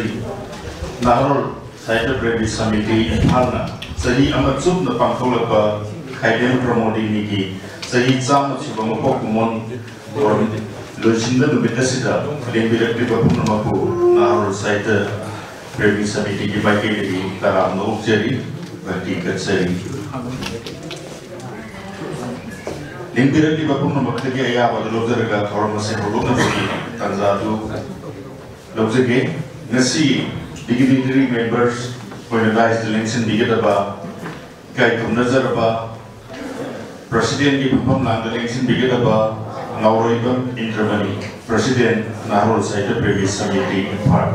Seri Nahol Sahitya Premi Samiti Imphalna Sahi Amat Sub na Pangtolapa Khaidem Pramodi Niki Sahi Cham Chibang Pokemon or Lucinda Nubitasida Limbirat Pipapumamapu Nahol Sahitya Premi Samiti ki Baki Taram No Seri Baki Katseri Limbirat Pipapumamapu Aya Badalogaraga Hormase Hodona Tanzadu Lobzege Nasi dignitary members organized the election bigetaba kai kumnazaraba president di pham lang the election bigetaba ngauroibam intermani president Nahol Sahitya Premi Samiti Imphal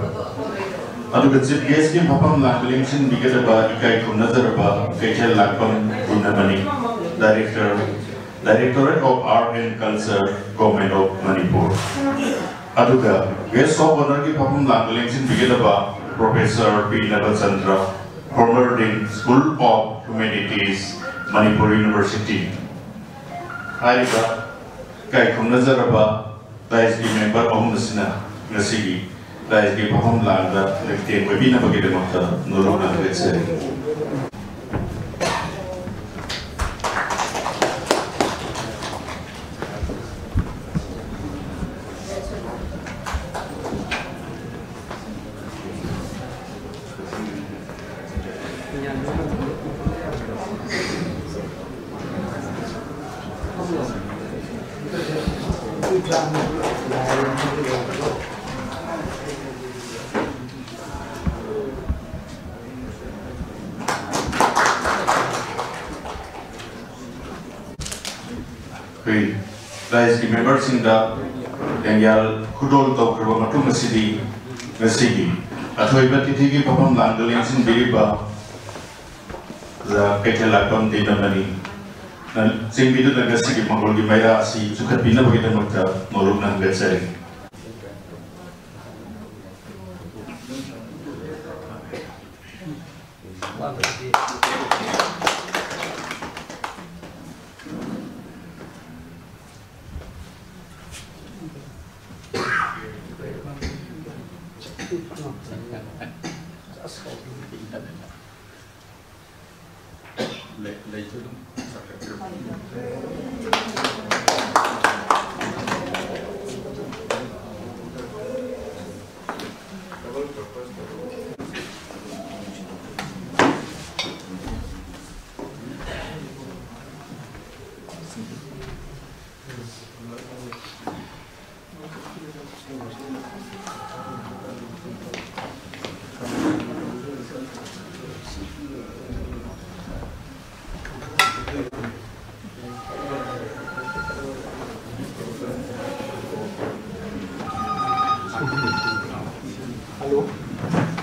aduga chief guest ki pham lang the election bigetaba kai kumnazaraba kaithal lakpam punamani Directorate of Art and Culture Government of Manipur aduga guest of honor ki pham lang the election bigetaba Professor P. Navachandra, former Dean, School of Humanities, Manipur University. Hariba, Kai Kumnazaraba, Dais member of Nasina, Nasigi, Dais Pahom Landa, Lectin, Webina Bagidamata, Norona, let's say. Dais members in the Daniel Kudol Tokro Matu Masidi Nasigi. Athoiba Titigi Papam Landolins in Biriba the Ketelakam Dinamani. Sing Bidu the Nasigi Mongoli Maira Si Sukapina Bagitamuka, Moruna Getseri.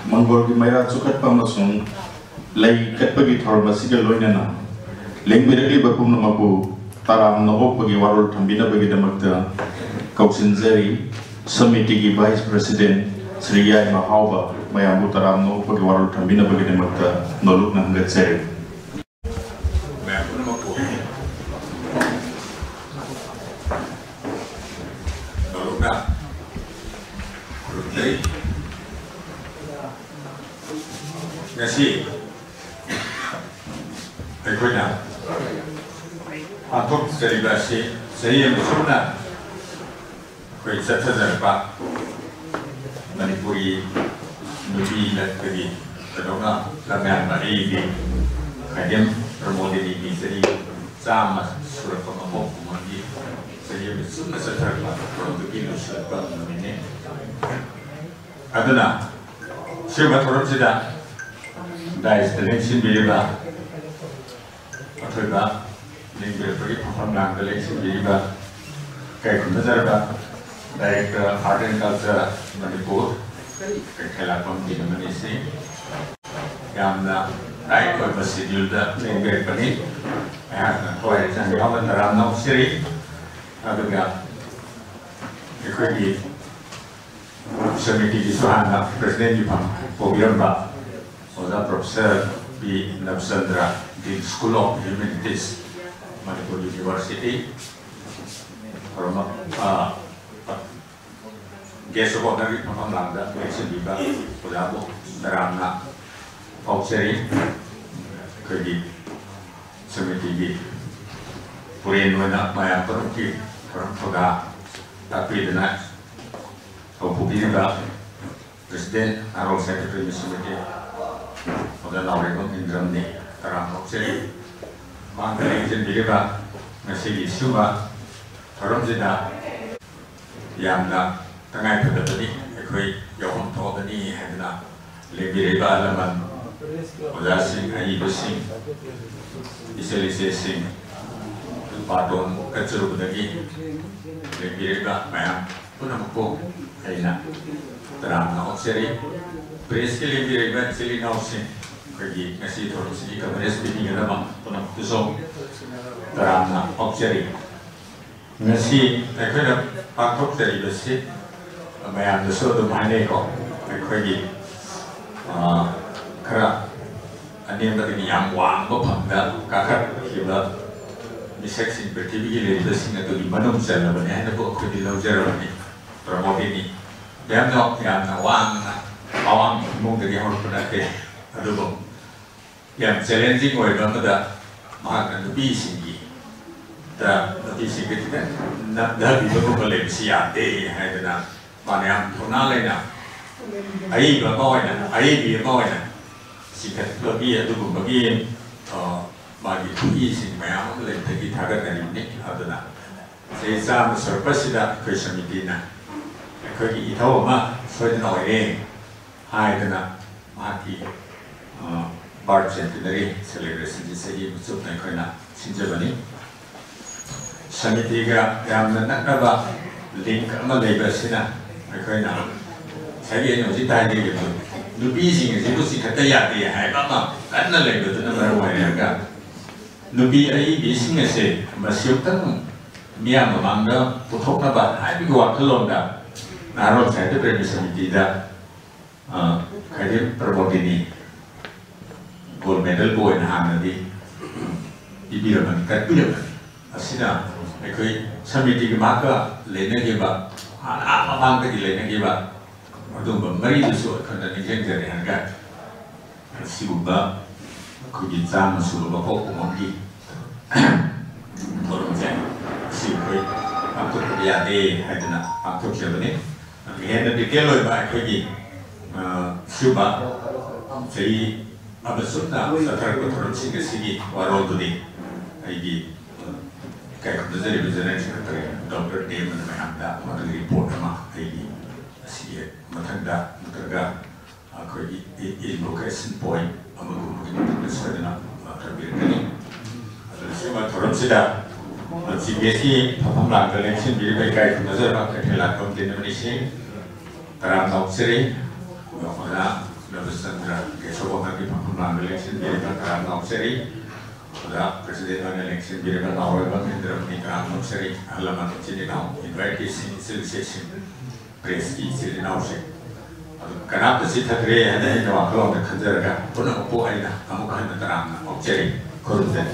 Mangor di Maira Cukat Pamasung Lai Katpagi Thormasiga Loinana Lengberali Bakum Namabu Taram Nobok Bagi Warul Tambina Bagi Damakta Kauksinzeri Samitigi Vice President Sri Yai Mahauba Mayambu Taram Nobok Bagi Warul Tambina Bagi Damakta Noluk Nanggat Seri Ngasi, aikoina, atok selebrasi, saya yang bersunnah, koi cacah pak, Manipuri, Nubi dan kiri, kedua lamian mari di, kajian permodi di seri, sama surat pengomong kumandi, saya bersunnah cacah pak, produk ini surat pengomong ini, adana, siapa orang sudah Dais the election Biriba Athoiba Limbirat Paham Lang the election Biriba Kai Kumnazaraba Director Art and Culture Manipur Kelakam Dinamani Yamna Dai Schedule the Limbirat Pani Toy and Yaman Taram Siri Aduga Equity Samiti Suhana President Yupam Pogiramba Professor P. Navachandra, Dean School of Humanities, Manipur University, 게스 오너리 방랑다 엑스비가 보자고 사람나 옥세리 거기 서미티기 브레인웨나 마야 그렇게 그런 거가 답이드나 부비가 프레시덴트 아로 세크레터리 서미티 오늘 나오는 인드람니 사람 옥세리 망가리 준비가 ngasi suba thoramjina yamna tangai phadani ekhoi yawm thobani hadna lebireba alaman ojasin ai basing iselise sing padon kachurubudagi lebireba mayam punamko aina taramna okseri press ke lebireba sili nausin kagi ngasi thoramsi ka press meeting adama punamkuso taramna okseri ngasi akhona pakthokjari basi mayam da so do mane ko akhoi khara anemba ni yam wang bo phangda kakhat khiba misek sin prithvi gi le basi na to di manum chala bane na ko akhoi di lojara bane pramodini yam na wang na awang mong de hor panate adubo yam challenging oi ba da ma kan bi singi da di singi da da bi ko ko le sia de hai da ma ne am thona le na ai ba ko na ai bi ko na si ka ko bi du ko bi ma gi bi sing ma am le te gi tha ga da ni adana se sa so pa si da ko sa mi dina ko gi tho ma so de no e hai da na ma gi birth centenary celebration ji se gi su na ko na sinjabani samitiga yamna nakaba link ama leba sina akoina sagi no ji dai ni ko nubi sing ji bu si khata ya de hai ba ma kanna leba tu na ba wa ya ga nubi ai bi sing se ma siu tang miyam ma mangda puthok na ba hai bi wa thlon da na ro sai de pre samiti da khadi prabodini gold medal boy na han di ibiraman kat biraman asina ekoi samiti ki maka lene ki ba ana amang ki lene ki ba adum ba mari du so khanda ni jeng jare han ga sibuba ku ji jam su ba ko ko mongi torom je si koi am to ya de hadna am to ke bane he na de ke loi ba ekoi ki sibuba sei abasutna satar ko torom si ke sigi warol du ni ai gi kayak dari bicara sekretari dokter dia menemani anda report nama ini sih matanda muterga aku ini location point amu mungkin sesuatu nak terbit ini ada semua orang sudah CBSI paham election jadi baik nazar pakai telah konten Indonesia terang tahu seri mana Nabestan kesok lagi paham election jadi terang tahu seri da Presiden election biri ba nawe ba indra ni kam no seri halaman chini now invite is session press ki chini now se kana ta sita gre hada ni wa ko ta khajar ga puna po ai na amu ka na taram na objeri korute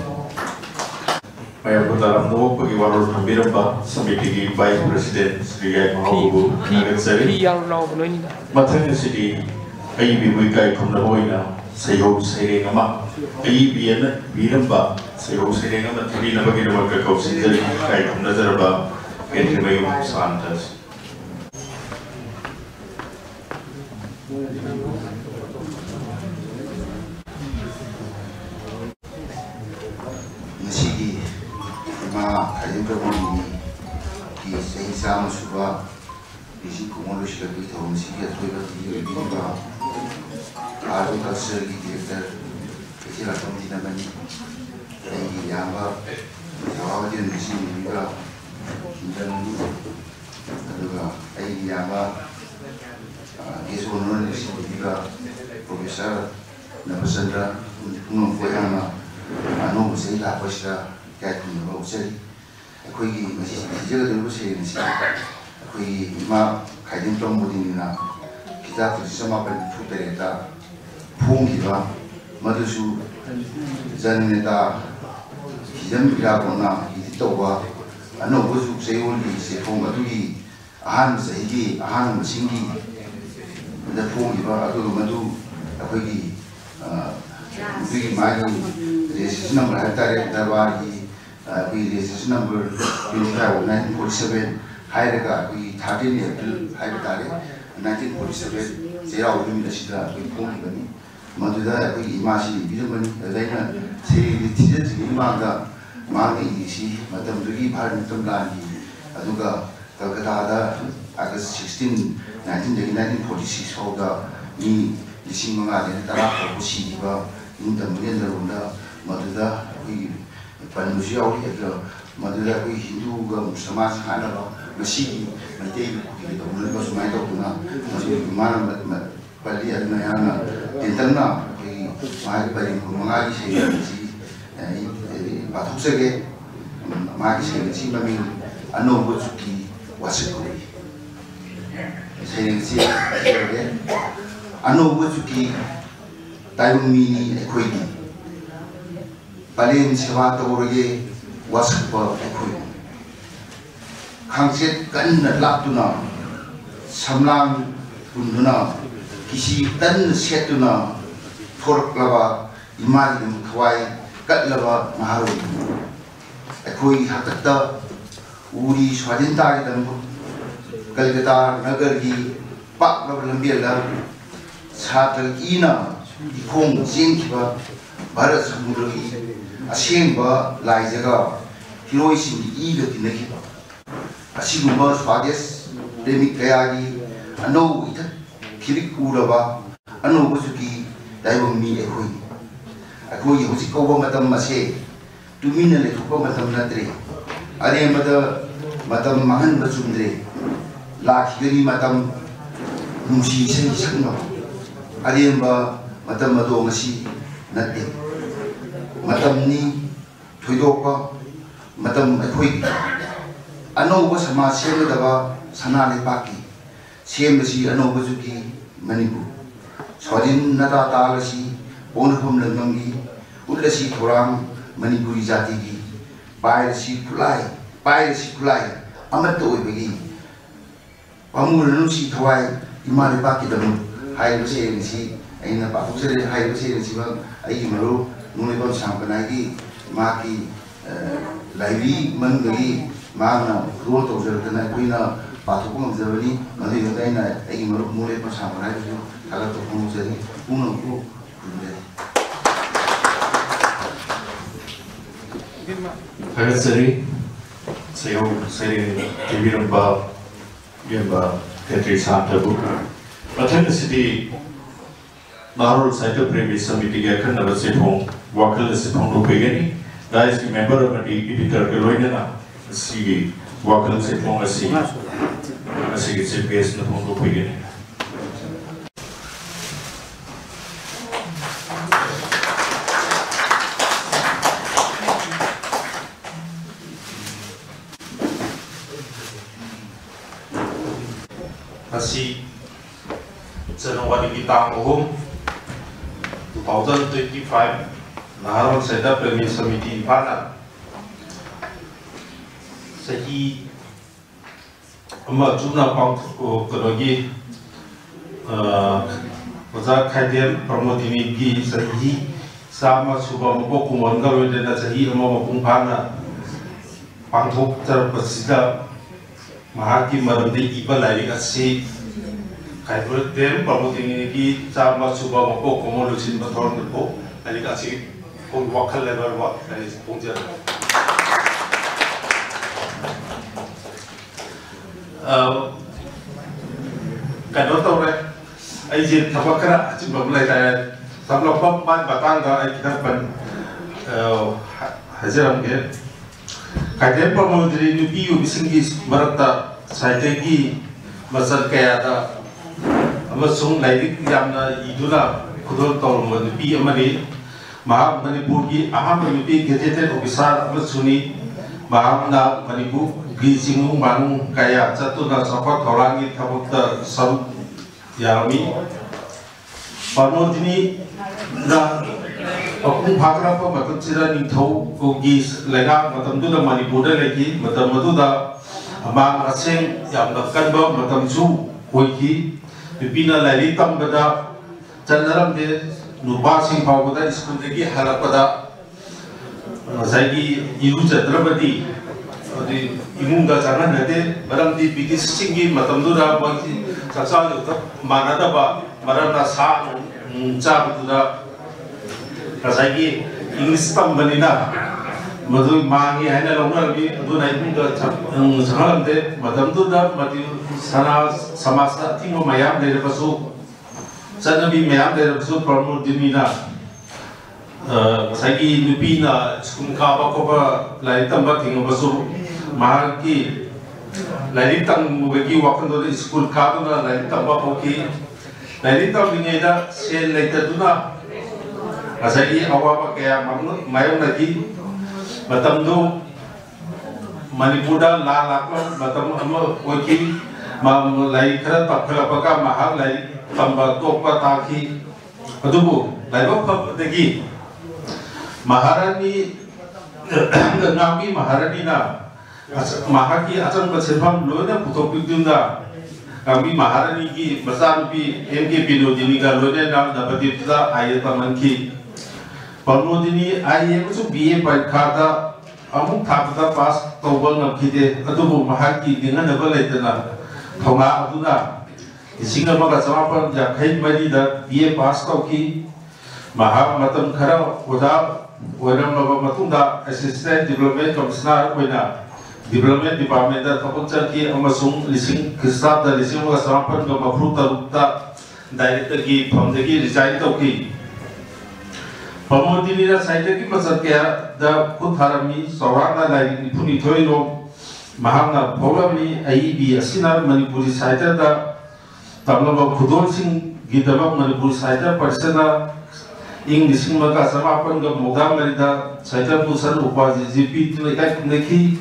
Maya Putaram no pagi warul hambiram ba samiti ki Vice President Sri Yai Mahabubu nagat sari mathang city ai bi wi kai khum na hoina sayo sere ngama ai biana biramba sayo sere ngama thuri na bagi na ka kausin jali kai khum nazar ba entry mai santas nasi ma kalim ka boni ki sei sama suba isi kumolo shila ki thom si ki atoi ba ki bi ba Aru kasar di director kecil atau tidak banyak dari yang apa awal dia di sini juga dan juga dari yang apa dia sebenarnya di sini juga profesor Nabesandra untuk menguasai anu saya tak pasti kayak tu mau saya aku ini masih jaga dulu saya masih aku ini mah kajian pemudin nak kita bersama penfuterita 풍기가 마두수 전에다 기존 비라거나 이도와 안노부수 세월이 세풍 마두기 aham sahigi aham singi da phone ba adu madu akhoi gi magi registration number hatare darbar gi registration number 25/1947 hairaga 13 April haitare 1947 zero umi asida phone bani maduda imasi bidamani daina se tije imanga magi si madam dugi bharat tamlani aduga Calcutta August 16 1946 hoda ni lising mga din tara ko si ba yung tamgen da ronda maduda wi panusi awi aga maduda wi hindu ga muslima khana ba masi mate ki da ulan ba sumai da kuna masi mana pali adna yana intana wi mai pari mga gi si ba thusege ma gi si mami ano bo ki wasiko sayang si ano bujuki tayo mini ekoi palin sewa tawurge wasiko ekoi khangset kan laptuna samlang unduna kisi tan setuna thoraklaba imali khwai katlaba maharu ekoi hakata uri swadinta idam Calcutta nagar gi pak lambial la satal ina ikong jingkiba bharat samudra gi asengba laijaga hiroi sing gi ga tinakiba asigumba swades premik kaya gi ano ita khirik uraba ano busuki daibam mi ekoi hosi ko matam mase tumina le thupa matam natre are matam mahan basundre Lakhi matam nungsi sen sakno ariemba matam mado ngasi natte matam ni thoidopa matam akhoi anoba sama semdaba sana le paki semsi anoba juki manipu sodin nata talasi bonhum langamgi ulasi thoram manipuri jati gi pairsi kulai amat oibagi Pamulu si thawai imali paki damu hai lu se si aina pa fu se hai lu se si bang ai maru nuni bang sampanai ki ma ki laivi man gi ma na ro to jer kana kuina pa thu ko jabani mali ga na ai maru nuni bang sampanai ju ala to ko se ni uno ko Hagasari sayo sari tibiramba Yamba Petri Santabu. Mathang City Narol Cycle Premi Samiti Gakan Navasipong, Wakal Sipong Rupegani, that is the member of the editor Geloidana, C. Wakal Sipong as he gets a base in the Pongo Pegani. Kasi January kita 2025 Naharon Seda Premier Samiti Impana Sahi Amma Juna Pang Krogi Waza Khaidem Pramodini Gi Sahi Sama Suba Moko Kumonga Wedena Sahi Amma Mapungpana Pangthok Pasida Mahaki Marandi Iba Lari Asi Kaibrodem Pramodini Gi Sama Suba Moko Komolusin Bathorn Ko Lari Asi Kung Wakal Level Wak Lari Pungjar Kadang tahu re, aje tabakara aje bermulai dari sebelum pemban batang dah aje kita pen hajaran ke, kadang pemban dari nubi ubi singgih berata strategi masal kaya ada, amasung lagi jamna iduna kudul tahu nubi amani, maham Manipur ki aham nubi gazetted officer amasuni maham na Manipur Gizingu Manung kaya satu na sapat orangi tabukta sam yarami Pramodini na akung bhagra pa matam sira ningthau ko gi lenga matam tu da Manipur da legi matam madu da amang asing yamna kanba matamsu oiki pipina lairi tambada chanaram de nupa sing phawada school degi halapada saigi iru chatrapati adi imunga jangan nade baramdi bigis singi matamdura bagi saksa manada ba marana sa chabuda saigi English tambani madu mangi haina longna bi adu nai bunga sangalam de madam tu da mati sana samasa tingo mayam de basu sana bi mayam de basu promo dimina sagi nupina skun ka ba ko ba lai tamba tingo basu mahal ki lai tang bagi wakan do school ka do na lai tamba ko ki lai tang ni da sel lai ta du na sagi awa ba kaya mayam lagi matam do Manipura la laklo matam ama wakil mam lai khara takhala paka mahal lai tamba tokpa taki adubu lai ba degi maharani ngami maharani na mahaki asam pasirfam loina putok pidunda kami maharani ki masan pi MK Binodini ka loina na napati tla ayata manki Binodini ayat itu BA pada amuk thapda pas tawal ngakide adubu mahaki dengan apa laitana thonga aduna isinga maga samapan jakai mari da BA pas tawki mahak matam khara uda oram maga matunda assistant development commissioner oina development department da thapun ki amasung lising kisab da lising maga samapan ga mafru tarukta director ki phomdegi resign tawki Pemudi ni saya jadi pasal kaya dah kutharami seorang lagi puni thoilo mahanga program ni AIB asinar Manipuri saya dah tamla khudol sing gidabak Manipuri saya persena English maka sama apa enggak modal mereka saya pusan upaji GP tu lekat neki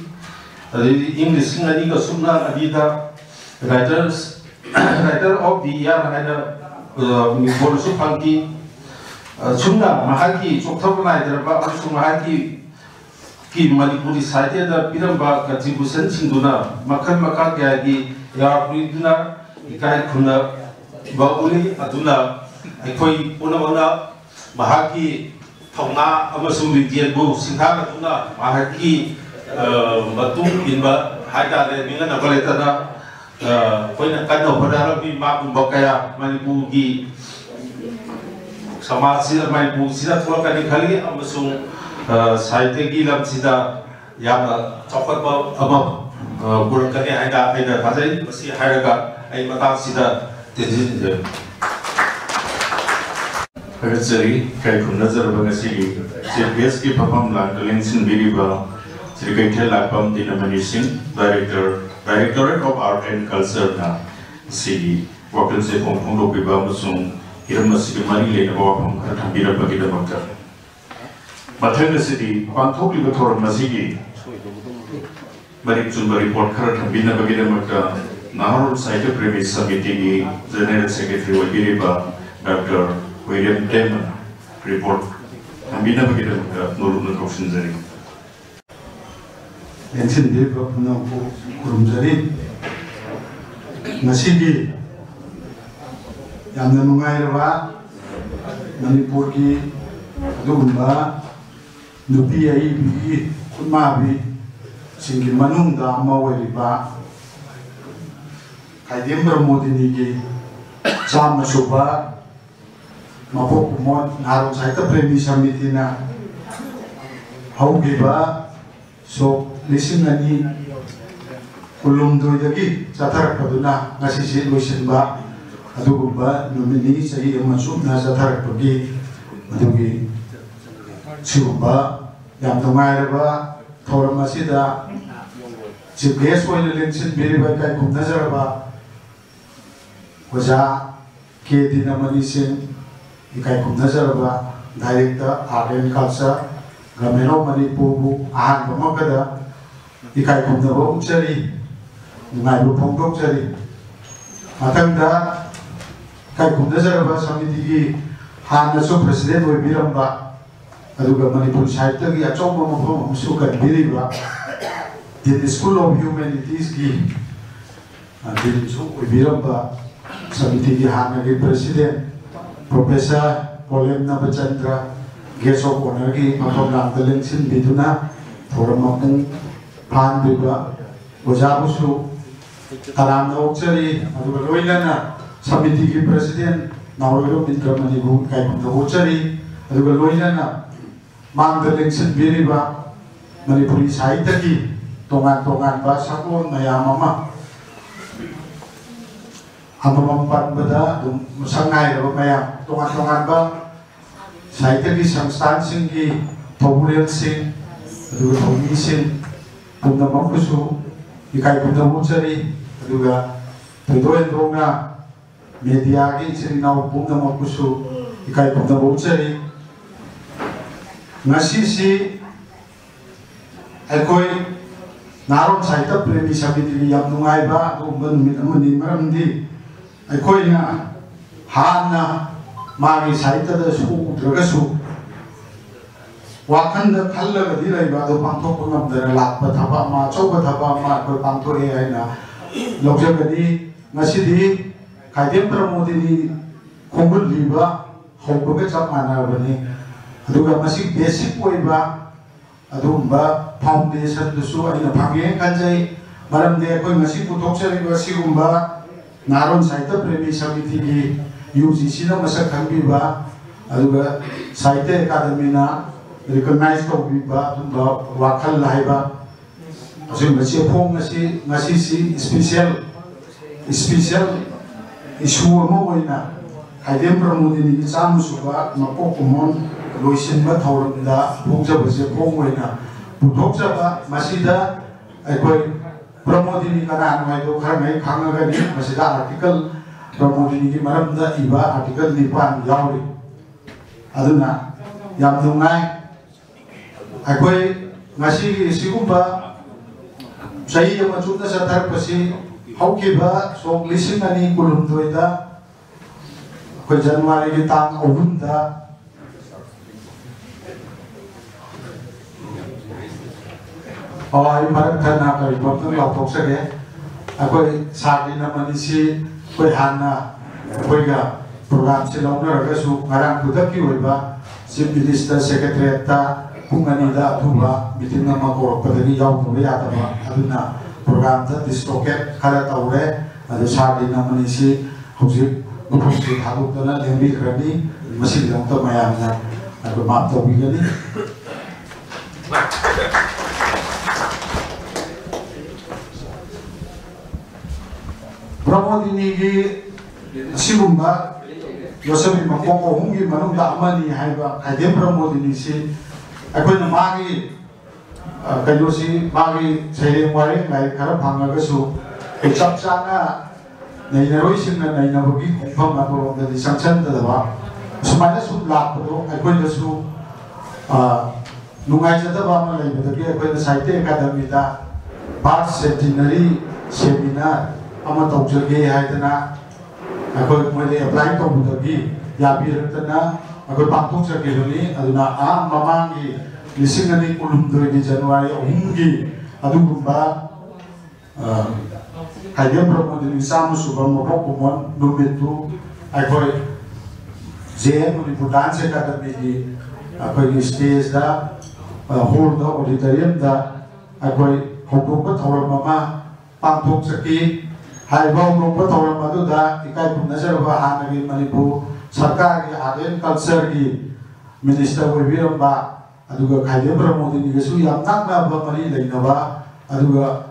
English sing ani ke sunna adida writer of the year ada Manipuri supangki Sunda mahaki sokthapna idraba asu mahaki ki Manipuri saite da piramba contribution singduna makhan makha kya gi ya priduna ikai khuna bauli aduna ekoi unamana mahaki thongna amasung ridian bu singha aduna mahaki batung inba haida le minga na baletana koina kanno padara bi ma bumbakaya Manipur gi समाज से मैं पूछिदा थोड़ा कहीं खाली अमसुं साहित्य की lump सिदा याम चौकट पर अब बुरन कने हाइदा हाइदा थाजै मसी हाइरगा आई मता सिदा तेजिन जे हरचरी kai kun nazar bangasi CPS की परफॉर्म लांगलिंग सिन बिरिबा श्रीकैथे लापम Dinamani Singh directorate of art and culture ना सीडी वकल से फोंफों रोबिबा मसुं Irama City Mari Lane of Tambira Bagida Bakta. Matanga City, Pantok Libator Masigi, Maripsun report Karatambina Bagida Bakta, Nahar Site Premise Submitting, General Secretary Wagiriba, Dr. William Damon, report Tambina Bagida Bakta, Nuruna Koshinzari. Ensin Deva Kurumzari Masigi. Yamna nungairwa Manipur ki adugumba nupi AIB kunmabi singi manungda amawariba Kaidem Brahmodini ki Chama Suba Mapok Umot Narong Saita Premi Samitina Haugiba So lisinani Ulumdoidagi Satar Paduna Ngasisi Luisinba Adugumba nomini sahi amasuk nasa tarak pergi adugi siumba yang tungai raba thoram masida CPS ko election biri kai kum nazar ba waja ke dinamani sin ikai kum nazar ba director art and culture gamero Manipur bu ahan pamakada ikai kum na bo chari ngai bu phongdok chari matangda kai kumdazaraba samiti hanasu president we biramba aduga Manipur site gi achomba mafam amsu kan biriba the School of Humanities ki din su ubiramba samiti ki hanagi president Professor Polem Nabachandra guest of honor ki mapam lamdaling sin biduna thoramapung phan biba ojabusu taramna okchari aduga loilana samiti ki president Naurolo Mindramani bu kai punda okchari aduga loilana mangdaling sin biriba Manipuri sahitya ki tongan-tongan ba sakon mayam ama amamampan bada sangai ro mayam tongan-tongan ba sahitya ki samstan sing ki Tobulel sing aduga Thomi sing punda mampusu ikai punda mucari aduga Tudoen ronga media ki sirinaw punda mampusu ikai punda mucari ngasi si Ekoi naron saita premi sabiti yang nungai ba tu benmit amani maramdi ekoi na hana mari saita da su dragasu wakan da khalla ga dilai ba do pangthok pangam da lak pa thaba ma choba thaba ma ko pangthok e ai na lokja ga di ngasi di kaidem pramodi ni khongul liba hongbo ga chap mana bani aduga masi basic oi ba adumba foundation dusu aina phange kanjai maramde koi ngasi puthokchari ba sigumba naron saita premi samiti ki UGC na masak khangbi ba aduga saita academy na recognize ko bi ba dumba wakal lai ba asin ngasi phong ngasi si special issue mo oina kaidem pramodi ni chamu suba mapok kumon loisin ba thauram da phongja base phongwaina puthokja ba masida aikoi pramodini kana anwai do khar mai khangaga ni masida article pramodini ki maramda iba article nipan yauri aduna yam dungai aikoi ngasi gi sigumba sahi ama chutna satar pasi haukiba sok lising ani kulum doida ko January ki tang ovunda ai marak thana kai botun la thok sage akoi sadi na manisi koi hanna koi ga program se longna raga su ngarang budak ki oiba chief minister secretary ta pungani da thuba meeting na ma ko padani yaw no ya ta ba aduna program ta distoket khala tawre adu sadi na manisi hojik gopong ki thabuk dana lembi krani masi dong to mayam na adu ma to bigani Pramodini ki sigumba yosabi makoko hungi manungda amani haiba kaidem pramodini si akoi na magi kayo si magi sayeng waring lai kara bhangaga su ekchap chana nainaroi singna nainabagi kungpam ato da di sanction da ba sumaina su lakdo akoi da su nungai jada ba ma lai badagi akoi da saite academy da part centenary seminar ama tawjage haidana akoi moile apply to budagi yabi ratana akoi pangthok sakeli aduna a mamangi lisingani kulumdoi ni January ohumgi adugumba kaidem pramodini samu subam mopok kumon numitu akoi JM Manipur Dance Academy ni akoi stage da hall da auditorium da akoi hokukpa thoram mama pangthok saki hai bau nongpa thoram adu da ikai punasar ba hanagi Manipur sarkar ki art culture ki minister oibiram ba aduga kaidem pramodini gesu yam nakna ba mari leina ba aduga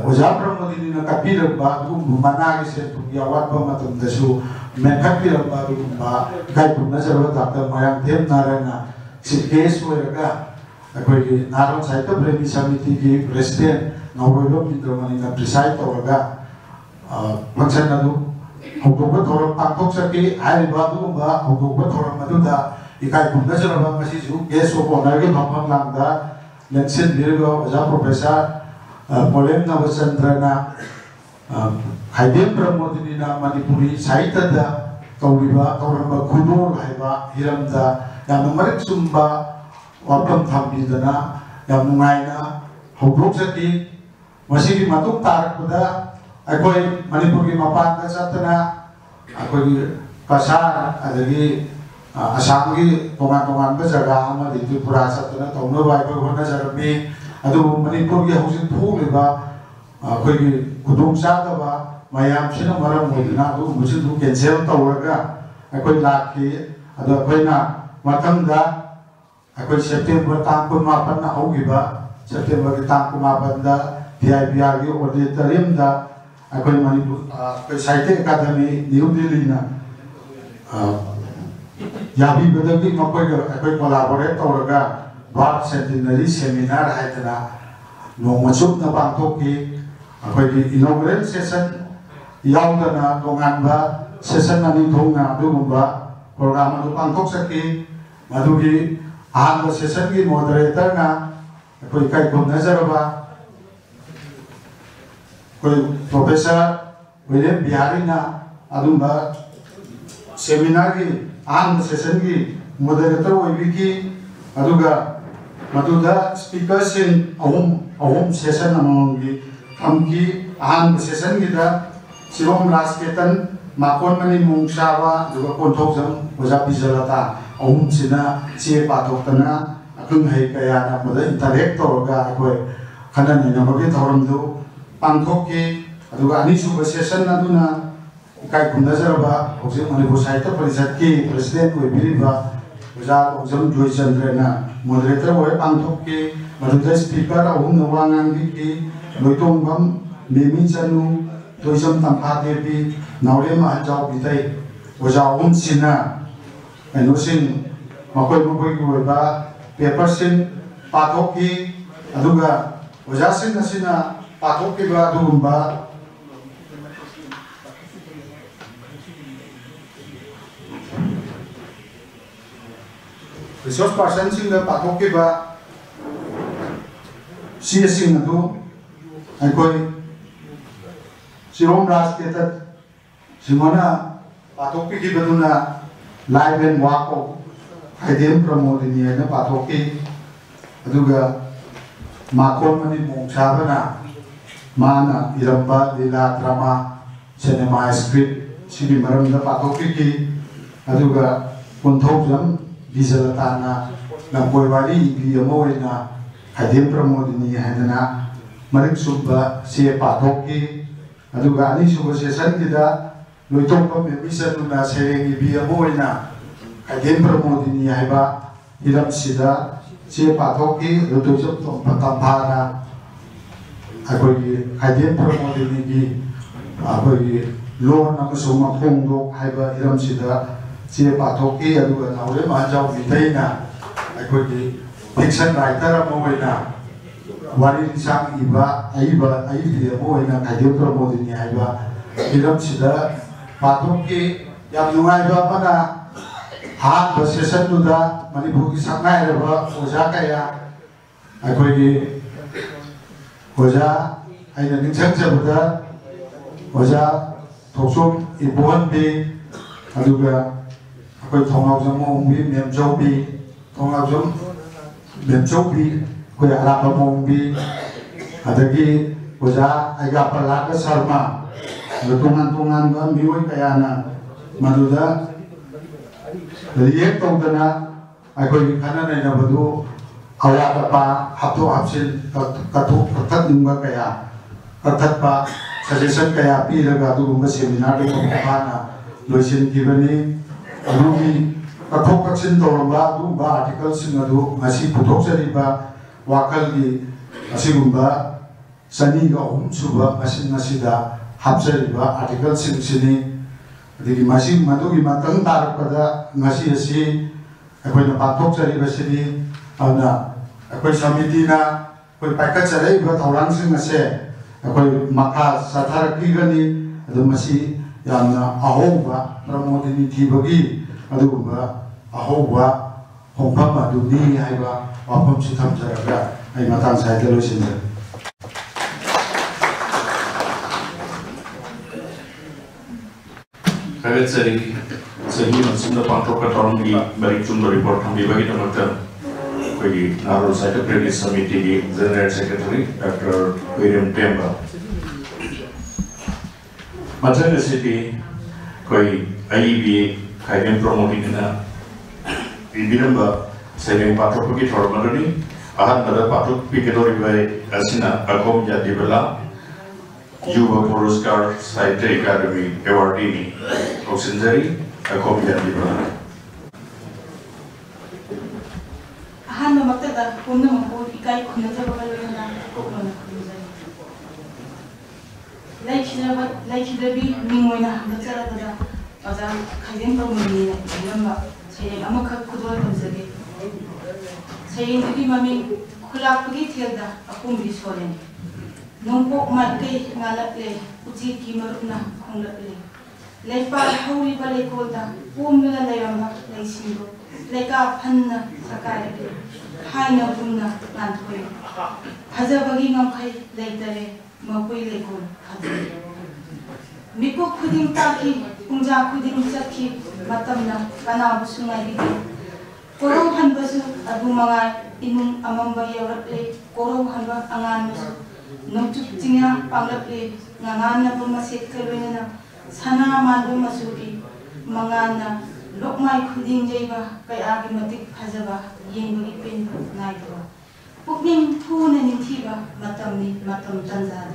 oja pramodini na kapiram ba adu mana ki se tu yawat ba matum dasu menkapiram ba adu ba ikai punasar ba Dr. Mayang Them Narana si case oiraga akoi ki naron saita premi samiti ki president Naurolo Mindramani na preside tawraga function adu hokokpa thoram pangthok saki haiba adu ba hokokpa thoram adu da ikai punasar ba ngasi su guest of honor ki bhamam langda lensin birgo oja professor Polem Nabachandra na kaidem pramodini na Manipuri saita da tawriba tawramba khudol haiba hiramda yamna marik sumba wapam thambidana yam nungaina ꯍꯧꯗꯣꯛꯆꯈꯤ ꯃꯁꯤꯒꯤ ꯃꯇꯨꯡ ꯇꯥꯔꯛꯄꯗ ꯑꯩꯈꯣꯏ ꯃꯅꯤꯄꯨꯔꯒꯤ ꯃꯄꯥꯟꯗ ꯆꯠꯇꯅ ꯑꯩꯈꯣꯏꯒꯤ ꯀꯁꯥꯔ ꯑꯗꯒꯤ ꯑꯁꯥꯝꯒꯤ ꯇꯣꯉꯥꯟ ꯇꯣꯉꯥꯟꯕ ꯖꯒꯥ ꯑꯃꯗꯤ ꯇ꯭ꯔꯤꯄꯨꯔꯥ ꯆꯠꯇꯅ ꯇꯧꯅꯕ ꯑꯩꯈꯣꯏ ꯍꯣꯠꯅꯖꯔꯝꯃꯤ ꯑꯗꯨꯕꯨ ꯃꯅꯤꯄꯨꯔꯒꯤ ꯍꯧꯖꯤꯛ ꯊꯣꯛꯂꯤꯕ ꯑꯩꯈꯣꯏꯒꯤ ꯈꯨꯗꯣꯡꯆꯥꯗꯕ ꯃꯌꯥꯝꯁꯤꯅ ꯃꯔꯝ ꯑꯣꯏꯗꯨꯅ ꯑꯗꯨꯒꯨꯝꯕꯁꯤꯡꯗꯨ ꯀꯦꯟꯁꯦꯜ ꯇꯧꯔꯒ ꯑꯩꯈꯣই ꯂꯥꯛꯈꯤ ꯑꯗꯣ ꯑꯩꯈꯣꯏꯅ ꯃꯊꯪꯗ ꯑꯩꯈꯣꯏ ꯁꯦꯞꯇꯦꯝꯕꯔ ꯇꯥꯡ 18ꯅ ꯍꯧꯈꯤꯕ ꯁꯦꯞꯇꯦꯝꯕꯔꯒꯤ ꯇꯥꯡ 18ꯗ PIBRꯒꯤ ꯑꯣꯗꯤꯇꯣꯔꯤꯌꯝꯗ ꯑꯩꯈꯣꯏ ꯃꯅꯤꯄꯨꯔ ꯑꯩꯈꯣꯏ ꯁꯥꯍꯤꯇ꯭य ꯑꯦꯀꯥꯗꯃꯤ ꯅ꯭ꯌꯨ ꯗꯤꯜꯂꯤꯅ ꯌꯥꯕꯤꯕꯗꯒꯤ ꯃꯈꯣꯏꯒ ꯑꯩꯈꯣꯏ ꯀꯣꯂꯥꯕꯣꯔꯦꯠ ꯇꯧꯔꯒ ꯚꯥꯔꯠ ꯁꯦꯟꯇꯤꯅꯔꯤ ꯁꯦꯃꯤꯅꯥꯔ ꯍꯥꯏꯗꯅ ꯅꯣꯡꯃ ꯆꯨꯞꯅ ꯄꯥꯡꯊꯣꯛꯈꯤ ꯑꯩꯈꯣꯏꯒꯤ ꯏꯅꯣꯒ꯭ꯔꯦꯜ ꯁꯦꯁꯟ ꯌꯥꯎꯗꯅ ꯇꯣꯉꯥꯟꯕ ꯁꯦꯁꯟ ꯑꯅꯤ ꯊꯣꯛꯅ ꯑꯗꯨꯒꯨꯝꯕ ꯄ꯭ꯔꯣꯒ꯭ꯔꯥꯝ ꯑꯗꯨ ꯄꯥꯡꯊꯣꯛꯆꯈꯤ ꯃꯗꯨꯒꯤ ꯑꯍꯥꯟꯕ ꯁꯦꯁꯟꯒꯤ ꯃꯣꯗꯔꯦꯇꯔꯅ ꯑꯩꯈꯣꯏ ꯏꯀꯥꯏ ꯈꯨꯝꯅꯖꯔꯕ ꯑꯩꯈꯣꯏ ꯄ꯭ꯔꯣꯐꯦꯁꯔ ꯋꯤꯂꯤꯌꯝ ꯕꯤꯍꯥꯔꯤꯅ ꯑꯗꯨꯝꯕ ꯁꯦꯃꯤꯅꯥꯔꯒꯤ ꯑꯍꯥꯟꯕ ꯁꯦꯁꯟꯒꯤ ꯃꯣꯗꯔꯦꯇꯔ ꯑꯣꯏꯕꯤꯈꯤ ꯑꯗꯨꯒ ꯃꯗꯨꯗ ꯁ꯭ꯄꯤꯀꯔꯁꯤꯡ ꯑꯍꯨꯝ ꯁꯦꯁꯟ ꯑꯃꯃꯝꯒꯤ ꯊꯝꯈꯤ ꯑꯍꯥꯟꯕ ꯁꯦꯁꯟꯒꯤꯗ ꯁꯤꯔꯣꯝ ꯔꯥꯖꯀꯦꯇꯟ ꯃꯥꯀꯣꯟ ꯃꯅꯤ ꯃꯣꯡꯁꯥꯕ ꯑꯗꯨꯒ ꯀꯣꯟꯊꯣꯛꯖꯝ ꯑꯣꯖꯥ ꯕꯤꯖꯂꯇꯥ ꯑꯍꯨꯝꯁꯤꯅ ꯆꯦ ꯄꯥꯊꯣꯛꯇꯅ ꯑꯈꯪ ꯑꯍꯩ ꯀꯌꯥꯅ ꯃꯗ ꯏꯟꯇꯔꯦꯛ ꯇꯧꯔꯒ ꯑꯩꯈꯣꯏ ꯈꯟꯅ ꯅꯩꯅꯕꯒꯤ ꯊꯧꯔꯝꯗꯨ ꯄꯥꯡꯊꯣꯛꯈꯤ ꯑꯗꯨꯒ ꯑꯅꯤꯁꯨꯕ ꯁꯦꯁꯟ ꯑꯗꯨꯅ ꯏꯀꯥꯏ ꯈꯨꯝꯅꯖꯔꯕ ꯍꯧꯖꯤꯛ ꯃꯅꯤꯄꯨꯔ ꯁꯥꯍꯤꯇ꯭य ꯄꯔꯤꯁꯠꯀꯤ ꯄ꯭ꯔꯦꯁꯤꯗꯦꯟ ꯑꯣꯏꯕꯤꯔꯤꯕ ꯑꯣꯖꯥ ꯂꯣꯡꯖꯝ ꯖꯣꯏꯆꯟꯗ꯭ꯔꯅ ꯃꯣꯗꯔꯦꯇꯔ ꯑꯣꯏ ꯄꯥꯡꯊꯣꯛꯈꯤ ꯃꯗꯨꯗ ꯁ꯭ꯄꯤꯀꯔ ꯑꯍꯨꯝꯅ ꯋꯥ ꯉꯥꯡꯕꯤꯈꯤ ꯂꯣꯏꯇꯣꯡꯕꯝ ꯃꯦꯃꯤ ꯆꯅꯨ ꯇꯣꯏꯖꯝ ꯇꯝꯐꯥ ꯗꯦꯕꯤ ꯅꯥꯎꯔꯦꯝ ꯑꯍꯟꯖꯥꯎ ꯕꯤꯇꯩ ꯑꯣꯖꯥ ꯑꯍꯨꯝꯁꯤꯅ ꯀꯩꯅꯣꯁꯤꯡ ꯃꯈꯣꯏꯒꯤ ꯑꯣꯏꯕ ꯄꯦꯄꯔꯁꯤꯡ ꯄꯥꯊꯣꯛꯈꯤ ꯑꯗꯨꯒ ꯑꯣꯖꯥꯁꯤꯡ ꯑꯁꯤꯅ ꯄꯥꯊꯣꯛꯈꯤꯕ ꯑꯗꯨꯒꯨꯝꯕ ꯔꯤꯁꯣꯔꯁ ꯄꯥꯔꯁꯟꯁꯤꯡꯅ ꯄꯥꯊꯣꯛꯈꯤꯕ ꯆꯦꯁꯤꯡ ꯑꯗꯨ ꯑꯩꯈꯣꯏ ꯁꯤꯔꯣꯝ ꯔꯥꯖꯀꯦꯇꯟ ꯁꯤꯡꯍꯣꯏꯅ ꯄꯥꯊꯣꯛꯄꯤꯈꯤꯕꯗꯨꯅ ꯂꯥꯏꯐ ꯑꯦꯟ ꯋꯥꯛ ꯑꯣꯐ ꯈꯥꯏꯗꯦꯝ ꯄ꯭ꯔꯃꯣꯗꯤꯅꯤ ꯍꯥꯏꯅ ꯄꯥꯊꯣꯛꯈꯤ ꯑꯗꯨꯒ ꯃꯥꯀꯣꯟ ꯃꯅꯤ ꯃꯣꯡꯁꯥꯕꯅ ꯃꯥꯅ ꯏꯔꯝꯕ ꯂꯤꯂꯥ ꯗ꯭ꯔꯃꯥ ꯁꯤꯅꯦꯃꯥ ꯁ꯭ꯀ꯭ꯔꯤꯞ ꯁꯤꯒꯤ ꯃꯔꯝꯗ ꯄꯥꯊꯣꯛꯄꯤꯈꯤ ꯑꯗꯨꯒ ꯀꯣꯟꯊꯧꯖꯝ ꯕꯤꯖꯂꯇꯥꯅ ꯂꯝꯀꯣꯏ ꯋꯥꯔꯤ ꯏꯕꯤ ꯑꯃ ꯑꯣꯏꯅ ꯈꯥꯏꯗꯦꯝ ꯄ꯭ꯔꯃꯣꯗꯤꯅꯤ ꯍꯥꯏꯗꯅ ꯃꯔꯤꯛ ꯆꯨꯝꯕ ꯆꯦ ꯄꯥꯊꯣꯛꯈꯤ ꯑꯗꯨꯒ ꯑꯅꯤꯁꯨꯕ ꯁꯦꯁꯟꯒꯤda ꯂꯣꯏꯇꯣꯡꯕꯝ ꯃꯦꯃꯤ ꯆꯅꯨꯅ ꯁꯩꯔꯦꯡ ꯏꯕꯤ ꯑꯃ ꯑꯣꯏꯅ ꯈꯥꯏꯗꯦꯝ ꯄ꯭ꯔꯃꯣꯗꯤꯅꯤ ꯍꯥꯏꯕ ꯍꯤꯔꯝꯁꯤꯗ ꯆꯦ ꯄꯥꯊꯣꯛꯈꯤ ꯇꯣꯏꯖꯝ ꯇꯝꯐꯥꯅ ꯑꯩꯈꯣꯏꯒꯤ ꯈꯥꯏꯗꯦꯝ ꯄ꯭ꯔꯃꯣꯗꯤꯅꯤꯒꯤ ꯑꯩꯈꯣꯏꯒꯤ ꯂꯣꯟ ꯑꯃꯁꯨꯡ ꯃꯈꯣꯡꯗꯣꯛ ꯍꯥꯏꯕ ꯍꯤꯔꯝꯁꯤꯗ ꯆꯦ ꯄꯥꯊꯣꯛꯈꯤ ꯑꯗꯨꯒ ꯅꯥꯎꯔꯦꯝ ꯑꯍꯟꯖꯥꯎ ꯕꯤꯇꯩꯅ ꯑꯩꯈꯣꯏꯒꯤ ꯐꯤꯛꯁꯟ ꯔꯥꯏꯇꯔ ꯑꯃ ꯑꯣꯏꯅ ꯋꯥꯔꯤ ꯂꯤꯁꯥꯡ ꯏꯕ ꯑꯏꯕꯤ ꯑꯃ ꯑꯣꯏꯅ ꯈꯥꯏꯗꯦꯝ ꯄ꯭ꯔꯃꯣꯗꯤꯅꯤ ꯍꯥꯏꯕ ꯍꯤꯔꯝꯁꯤꯗ ꯄꯥꯊꯣꯛꯈꯤ ꯌꯥꯝ ꯅꯨꯡꯉꯥꯏꯕ ꯑꯃꯅ ꯑꯍꯥꯟꯕ ꯁꯦꯁꯟꯗꯨꯗ ꯃꯅꯤꯄꯨꯔꯒꯤ ꯁꯛꯅꯥꯏꯔꯕ ꯑꯣꯖꯥ kaya ꯑꯩꯈꯣꯏꯒꯤ ꯑꯣꯖꯥ ꯑꯩꯅ ꯅꯤꯡꯁꯤꯡꯖꯕꯗ ꯑꯣꯖꯥ ꯊꯣꯛꯆꯣꯝ ꯏꯕꯣꯍꯟꯕꯤ ꯑꯗꯨꯒ ꯑꯩꯈꯣꯏ ꯊꯣꯡꯅꯥꯎꯖꯝ ꯃꯣꯡꯕꯤ ꯃꯦꯝꯆꯧꯕꯤ ꯊꯣꯡꯅꯥꯎꯖꯝ ꯃꯦꯝꯆꯧꯕꯤ ꯑꯩꯈꯣꯏ ꯑꯔꯥꯞꯄ ꯃꯣꯡꯕꯤ ꯑꯗꯒꯤ ꯑꯣꯖꯥ ꯑꯩꯒꯥꯄꯂꯥꯀ ꯁꯔꯃ ꯑꯗꯨ ꯇꯣꯉꯥꯟ ꯇꯣꯉꯥꯟꯕ ꯃꯤꯑꯣꯏ ꯀꯌꯥꯅ ꯃꯗꯨꯗ ꯔꯤꯑꯦꯛ ꯇꯧꯗꯅ ꯑꯩꯈꯣꯏꯒꯤ ꯈꯟꯅ ꯅꯩꯅꯕꯗꯨ ꯑꯋꯥꯠ ꯑꯄꯥ ꯍꯥꯞꯊꯣꯛ ꯍꯥꯞꯆꯤꯟ ꯀꯛꯊꯠꯅꯤꯡꯕ ꯀꯌꯥ ꯀꯛꯊꯠꯄ ꯁꯖꯦꯁꯟ ꯀꯌꯥ ꯄꯤꯔꯒ ꯑꯗꯨꯒꯨꯝꯕ ꯁꯦꯃꯤꯅꯥꯔꯗꯨ ꯃꯄꯨꯡꯐꯥꯅ ꯂꯣꯏꯁꯤꯟꯈꯤꯕꯅꯤ ꯑꯗꯨꯒꯤ ꯀꯛꯊꯣꯛ ꯀꯛꯁꯤꯟ ꯇꯧꯔꯝꯕ ꯑꯗꯨꯒꯨꯝꯕ ꯑꯥꯔꯇꯤꯀꯜꯁꯤꯡ ꯑꯗꯨ ꯉꯁꯤ ꯄꯨꯊꯣꯛꯆꯔꯤꯕ ꯋꯥꯈꯜꯒꯤ ꯑꯁꯤꯒꯨꯝꯕ 203 ꯁꯨꯕ ꯃꯁꯤꯡ ꯑꯁꯤꯗ ꯍꯥꯞꯆꯔꯤꯕ ꯑꯥꯔꯇꯤꯀꯜꯁꯤꯡꯁꯤꯅꯤ ꯑꯗꯒꯤ ꯃꯗꯨꯒꯤ ꯃꯇꯨꯡ ꯇꯥꯔꯛꯄꯗ ꯉꯁꯤ ꯑꯁꯤ ꯑꯩꯈꯣꯏꯅ ꯄꯥꯡꯊꯣꯛꯆꯔꯤꯕꯁꯤꯅꯤ ꯑꯗꯨꯅ ꯑꯩꯈꯣꯏ ꯁꯃꯤꯇꯤꯅ ꯑꯩꯈꯣꯏ ꯄꯥꯏꯈꯠꯆꯔꯛꯏꯕ ꯊꯧꯔꯥꯡꯁꯤꯡ ꯑꯁꯦ ꯑꯩꯈꯣꯏ ꯃꯈꯥ ꯆꯠꯊꯔꯛꯈꯤꯒꯅꯤ ꯑꯗꯨ ꯃꯁꯤ ꯌꯥꯝꯅ ꯑꯍꯧꯕ ꯄ꯭ꯔꯃꯣꯗꯤꯅꯤ ꯊꯤꯕꯒꯤ ꯑꯗꯨꯒꯨꯝꯕ ꯑꯍꯧꯕ ꯍꯣꯡꯐꯝ ꯑꯗꯨꯅꯤ ꯍꯥꯏꯕ ꯋꯥꯐꯝꯁꯤ ꯊꯝꯖꯔꯒ ꯑꯩ ꯃꯇꯥꯡ ꯁꯥꯏꯗ ꯂꯣꯏꯁꯤꯟꯖꯔꯦ ꯆꯍꯤ ꯑꯃꯁꯤꯡꯗ ꯄꯥꯡꯊꯣꯛꯄ ꯊꯧꯔꯝꯒꯤ ꯃꯔꯤꯛ ꯆꯨꯝꯕ report ꯊꯝꯕꯤꯕꯒꯤꯗꯃꯛꯇ Koi Naru Site Previous Committee General Secretary Dr. William Pemba. Matanga City Koi IEB Kaidem promoting na Ibiramba Saving Patroki Tormalani Ahan Mada Patrok Pikatori by Asina Akom Yadibala Yuva Puruskar Site Academy Awardee Oxinjari Akom Yadibala. Hano magtada kung naman po ikay kung nagsababalawin na kung naman kumuzay. Like dabi mingoy na hanggang tada pada kaidem pamuli na ilamba sayang amakag kudwal kumuzay. Sayang dabi mami kulak pagi tirda akong bisoren. Nung po magkay ngalaple uji kimaruk na kung laple. Lay pa hawi balay kolda pumula layamba lay sindo. Lega panna sakay haina bunna nantoy hazabagi ngamkai leitare mapui lekon khadri miku khuding taki pungja khuding sakhi matamna kana busungai bi korong hanbasu adu manga inung amamba yawratle korong hanba angan musu nomchuk jinga pangraple ngangan na bumaset kalwena sana mandu masuri mangana Lokmai khuding jaiba kai agi matik phajaba yengbagi penba naiba pukning thuna ninthiba matamni matam tanja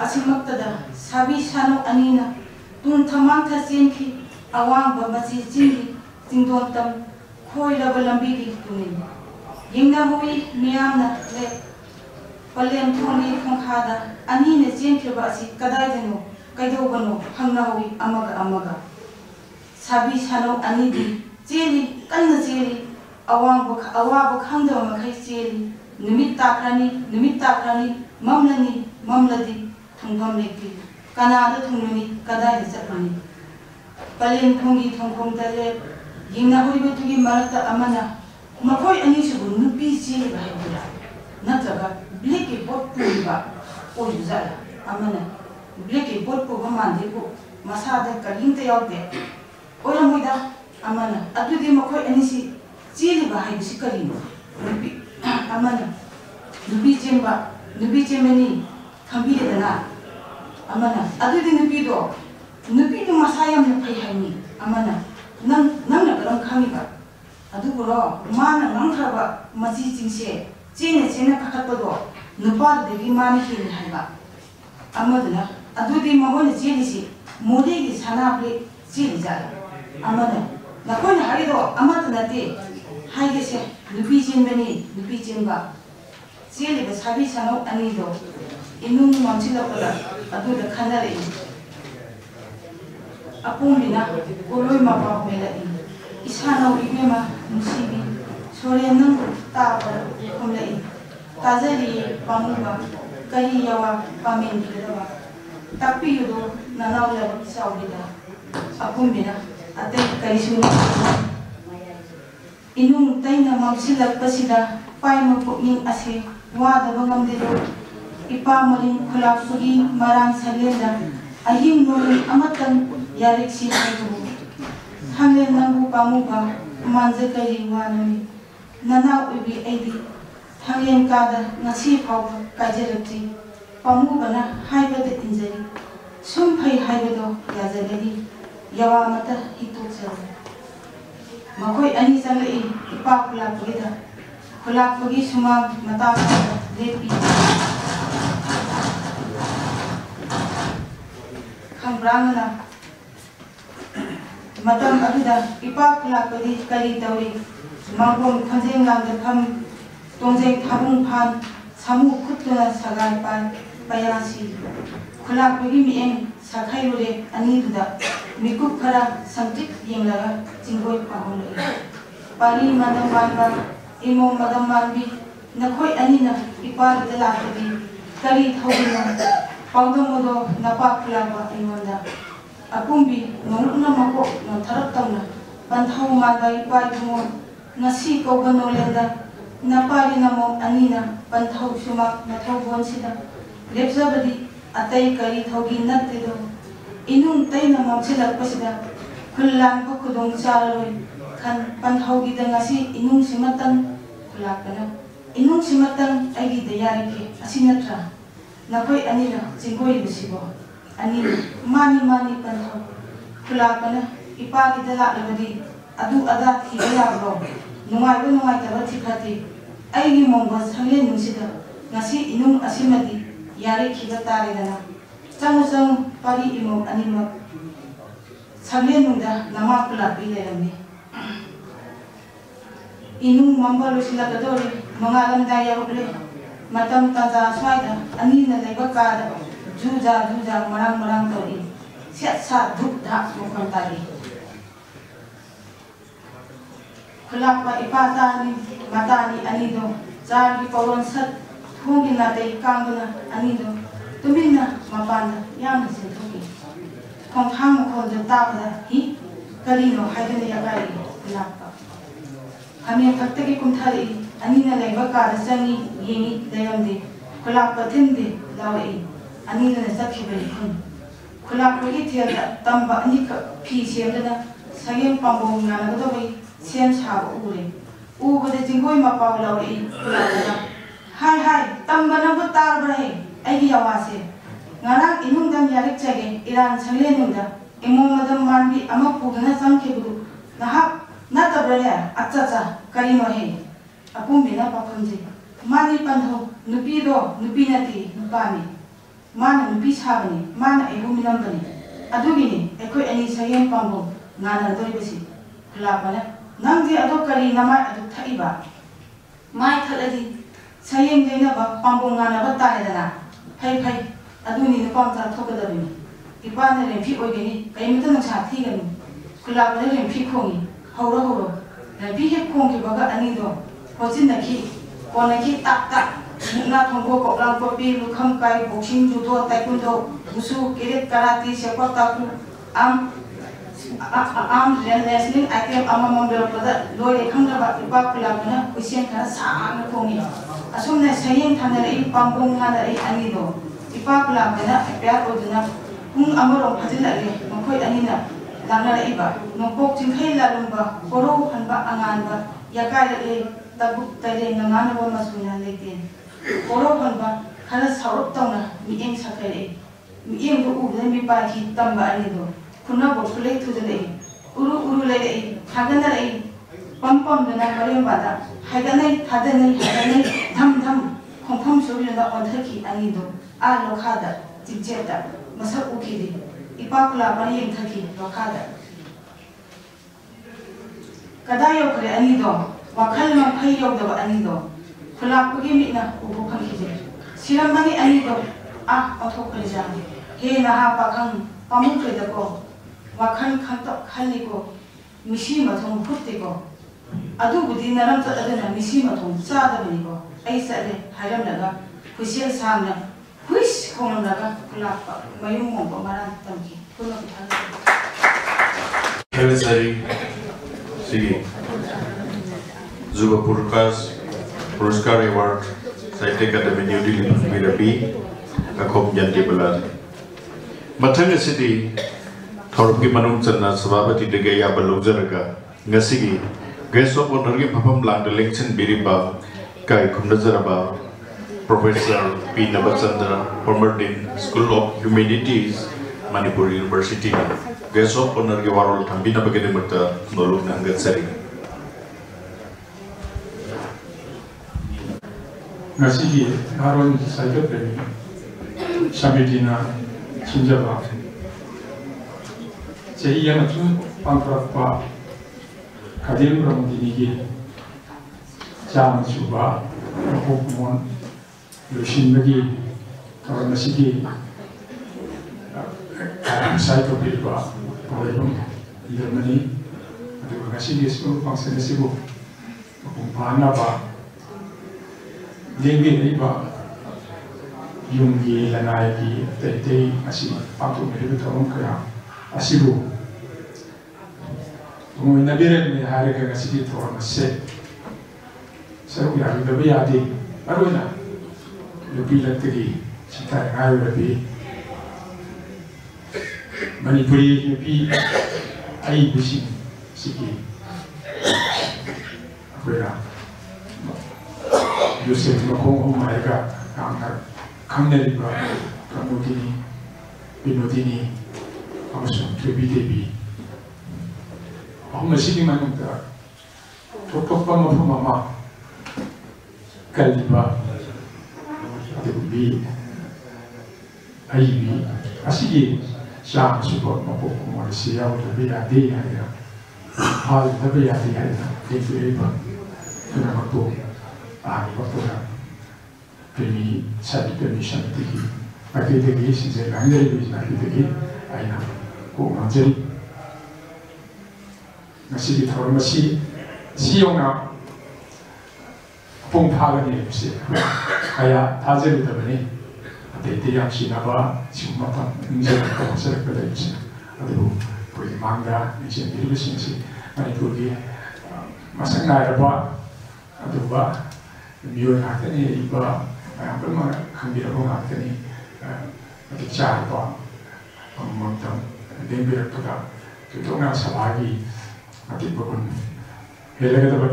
asimaktada sabi sano anina tun thamang thasenki awang ba machi jingi tingdon tam khoilaba lambi gi tunin yengna moi miyamna le palem thoni khongkhada anina jenkheba asi kadai deno Kaidobano hangnawi amaga sabi sano anidi jeli kanna jeli awaba khangda makai jeli numit takrani mamladi thongam leki kanada thongni kadai chapani palen thongi thongkhong dale yingna hoibe tugi marakta amana makoi ani subu nupi jeli bahibula natraga bleki bot puiba oyuzala amana Bleki bot po gamande po masada kalinta yaude oya moida amana atudi makoi anisi chili ba haibisi kalino nubi amana nubi jemeni kambile dana amana atudi nubi do masayam na pai haini amana nang na karam kamiba adu boro mana nang khaba maji jingse chene kakatdo nupa devi mani hini haiba amadna Adudi mamone jilisi modegi sanapli jilijala amana nakona harido amatanati haigese nupi jinba jiliba sabi sano anido inung mamchila pala aduda khanare apumina koloi mapa melai isana ibema musibi sorenang ta komlai tazari pamuba kari yawa pamen didawa tapi yudo nanau la saudida apumbina atay kaisuna inung taina mamsilak pasida pai mapukning ase wada bangamdilo ipamaling khulapsugi marang salenda ahim nori amatan yarik si hayu hangen nangu pamuba manjakari wanami nanau ubi aidi hangen kada ngasi phaw kajarati Pamubana haibada injari sumpai haibado yazagadi yawamata hituksal makoi ani sangai ipa kulak pagi suma mata lepi kambrangana matam aduda ipa kulak pagi kali tauri mangkom khanjeng langda tham tongjeng thabung phan samu khutna sagai pan Payasi khulak pagi mieng sakhailure ani duda mikuk khara samtik yenglaga jingoi pahol pari madam banba imo madam banbi nakhoi anina ipar delakadi kari thawina pawdomodo napa khulaba imonda apumbi nongna mako no tharap tamna banthau madai pai bumo ngasi kogano lenda napari namo anina banthau sumak nathau bonsida lepzabadi atai kari thogi nattido inung taina mamsilak pasida khullang pa khudong charoi kan panthaugi da ngasi inung simatan kulakana inung simatan aigi da yarike asinatra nakoi anila jingoi busibo ani mani panthau kulakana ipagi da labadi adu ada thibaya ro nungai taba thikati aigi mongba sanglen nusida ngasi inung asimadi yare khiba tare dana changu pari imo anima sanglen nungda nama kulapi lerami inung mamba lusila gadori mangalam daya uble matam taza swaida anina leba kada juja marang tori siat sa duk dak mukon tari kulapa ipatani matani anido jari pawon sat thungi na dei kanguna anido tumina mapanda yam sintuki khong thang khol de tabda hi kalino haidene yagai kulapa kami kattagi kumthari anina leba ka sangi yengi dayamde kulapa thinde lawai anina sakhibe kun kulapa gi thela tamba anika phi semdana sagem pambong na godobai sem chaba ure ubade jingoi mapau lawai kulapa hai tamba na ko tarbre ai gi yawase ngarang inung dam yarik chage iran sangle nunda emo madam manbi ama pugna samke budu nahak natabraya achacha karino he apumbi na papunji mani panho nupi nati nupani mana nupi chabani mana ehumi nambani adugini ekoi ani sayem pambo ngana doribesi kulapana nangji ado kari nama adu thaiba mai thaladi sayem jaina ba pambo ngana ba taredana phai aduni nupam cha thokadabini ipane rempi oigeni kaimita nangsa thigani kulapana rempi khongi horo rempi he khongi baga anido hojinaki konaki tak mukna thongko koklang kopi lukham kai boxing judo taekwondo wushu kiret karate sepak takraw am wrestling item amamam pada lore khamdaba ipa kulabna kusian kana sang khongi asumna sayeng thanare pambong ngare anido ipa kulabna apya oduna pung amaro phajilare mokoi anina langnara iba nopok jingkhai lalumba koro hanba anganba yakare tabuk tale nangana bo masuna leten koro hanba khala saurup tawna mieng sakare mieng do ubde mi pa ki tamba anido kuna bo phule thudale uru le hagana le pam dana barem bada hagana thadane dham khompham surila onthaki anido a lokhada jigjeta masak ukidi ipakula bari yang thaki lokhada kadayo kare anido wakal mang phai yogdaba anido khulapagi mitna ubu khangkije siramani anido othok kare jani he naha pakhang pamuk kedako wakhan khangtok khaliko misi mathong phuttiko adu budi naram ta adana misi mathong chadabani ko ai sale haram laga khusial samna huis khong laga khulapa mayum mo maran tamki kuno Kevin Sari Sigi Zuba Puruskar Award Scientific Academy New Delhi Mirabi Akom Janti Balad Mathanga City Thorpi Manung Channa Sababati Degaya Balogzaraga Ngasigi Guest of Honor Gi Phapam Lang the Election Biriba Kai Kumnazaraba Professor P. Nabachandra, former Dean, School of Humanities, Manipur University. Guest of Honor Gi Warol Thambi Nabagede Mutta Noluk Nangat Sari. Ngasigi Haron Secretary Shamidina Chinjaba Jaya Matu Pamprakpa Kadir Ramudinigi Jam Suba Hokmon Lushin Magi Ngasigi Secretary Ba Poem Germany Ngasigi School Function Sibu Kumpana Ba Lingin iba yung lanay ki tete asi pato medyo tarong kaya asibu kung nabiran may hari ka kasi dito ang set sa uyari gabi adi aro na lupilat tagi sita ngayon rabi Manipuri lupi ay busing sige ꯑꯩꯈꯣꯏꯅ ꯌꯨꯁꯦꯐ ꯃꯈꯣꯡ ꯑꯍꯨꯝ ꯍꯥꯏꯔꯒ ꯌꯥꯝꯅ ꯈꯪꯅꯔꯤꯕ ꯄ꯭ꯔꯃꯣꯗꯤꯅꯤ, ꯕꯤꯅꯣꯗꯤꯅꯤ ꯑꯃꯁꯨꯡ ꯊꯣꯏꯕꯤ ꯗꯦꯕꯤ ꯑꯍꯨꯝ ꯑꯁꯤꯒꯤ ꯃꯅꯨꯡꯗ ꯇꯣꯞ ꯇꯣꯞꯄ ꯃꯐꯝ ꯑꯃ ꯀꯜꯂꯤꯕ ꯑꯗꯨꯒꯤ ꯑꯏꯕꯤ ꯑꯁꯤꯒꯤ ꯆꯥꯝꯃ ꯁꯨꯕ ꯃꯄꯣꯛ ꯀꯨꯝꯑꯣꯟ ꯑꯁꯤ ꯌꯥꯎꯗꯕ ꯌꯥꯗꯦ ꯍꯥꯏꯅ ꯐꯥꯗꯕ ꯌꯥꯗꯦ ꯍꯥꯏꯅ ꯂꯦꯞꯄꯤꯔꯤꯕ ꯄꯨꯝꯅꯃꯛꯄꯨ ꯄꯥꯡꯕꯄꯨꯅ ꯄ꯭ꯔꯦꯃꯤ ꯁꯃꯤꯇꯤꯒꯤ ꯃꯥꯏꯀꯩꯗꯒꯤ ꯁꯤꯡꯖꯦꯜ ꯂꯥꯡꯖꯔꯤꯕ ꯃꯥꯏꯀꯩꯗꯒꯤ ꯑꯩꯅ ꯀꯣꯛ ꯉꯥꯡꯖꯔꯤ꯫ ꯉꯁꯤꯒꯤ ꯊꯧꯔꯝ ꯑꯁꯤ ꯌꯧꯅ ꯃꯄꯨꯡ ꯐꯥꯒꯅꯤ ꯍꯥꯏꯕꯁꯤ ꯀꯌꯥ ꯊꯥꯖꯔꯨꯗꯕꯅꯤ꯫ ꯑꯇꯩ ꯌꯥꯝ ꯁꯤꯟꯅꯕ ꯁꯤꯒꯨꯝꯕ ꯃꯐꯝ ꯅꯤꯡꯁꯤꯡꯂꯛꯄ ꯍꯣꯠꯆꯔꯛꯄ ꯂꯩꯕꯁꯤꯅ ꯑꯗꯨꯕꯨ ꯑꯩꯈꯣꯏꯒꯤ ꯃꯥꯡꯗ ꯅꯤꯡꯁꯤꯡꯕꯤꯔꯤꯕꯁꯤꯡ ꯑꯁꯤ ꯃꯅꯤꯄꯨꯔꯒꯤ ꯃꯁꯛ ꯅꯥꯏꯔꯕ ꯑꯗꯨꯒ ꯃꯤꯑꯣꯏ ꯉꯥꯛꯇꯅꯤ, ꯏꯕ ꯃꯌꯥꯝ ꯄꯨꯝꯅꯃꯛ ꯈꯪꯕꯤꯔꯕ ꯉꯥꯛꯇꯅꯤ꯫ ꯃꯇꯤꯛ ꯆꯥꯔꯕ ꯑꯃꯃꯝꯇꯪ ꯂꯦꯡꯕꯤꯔꯛꯄꯗ ꯊꯣꯏꯗꯣꯛꯅ ꯁꯚꯥꯒꯤ ꯃꯇꯤꯛ ꯃꯒꯨꯟ ꯍꯦꯜꯂꯒꯗꯕ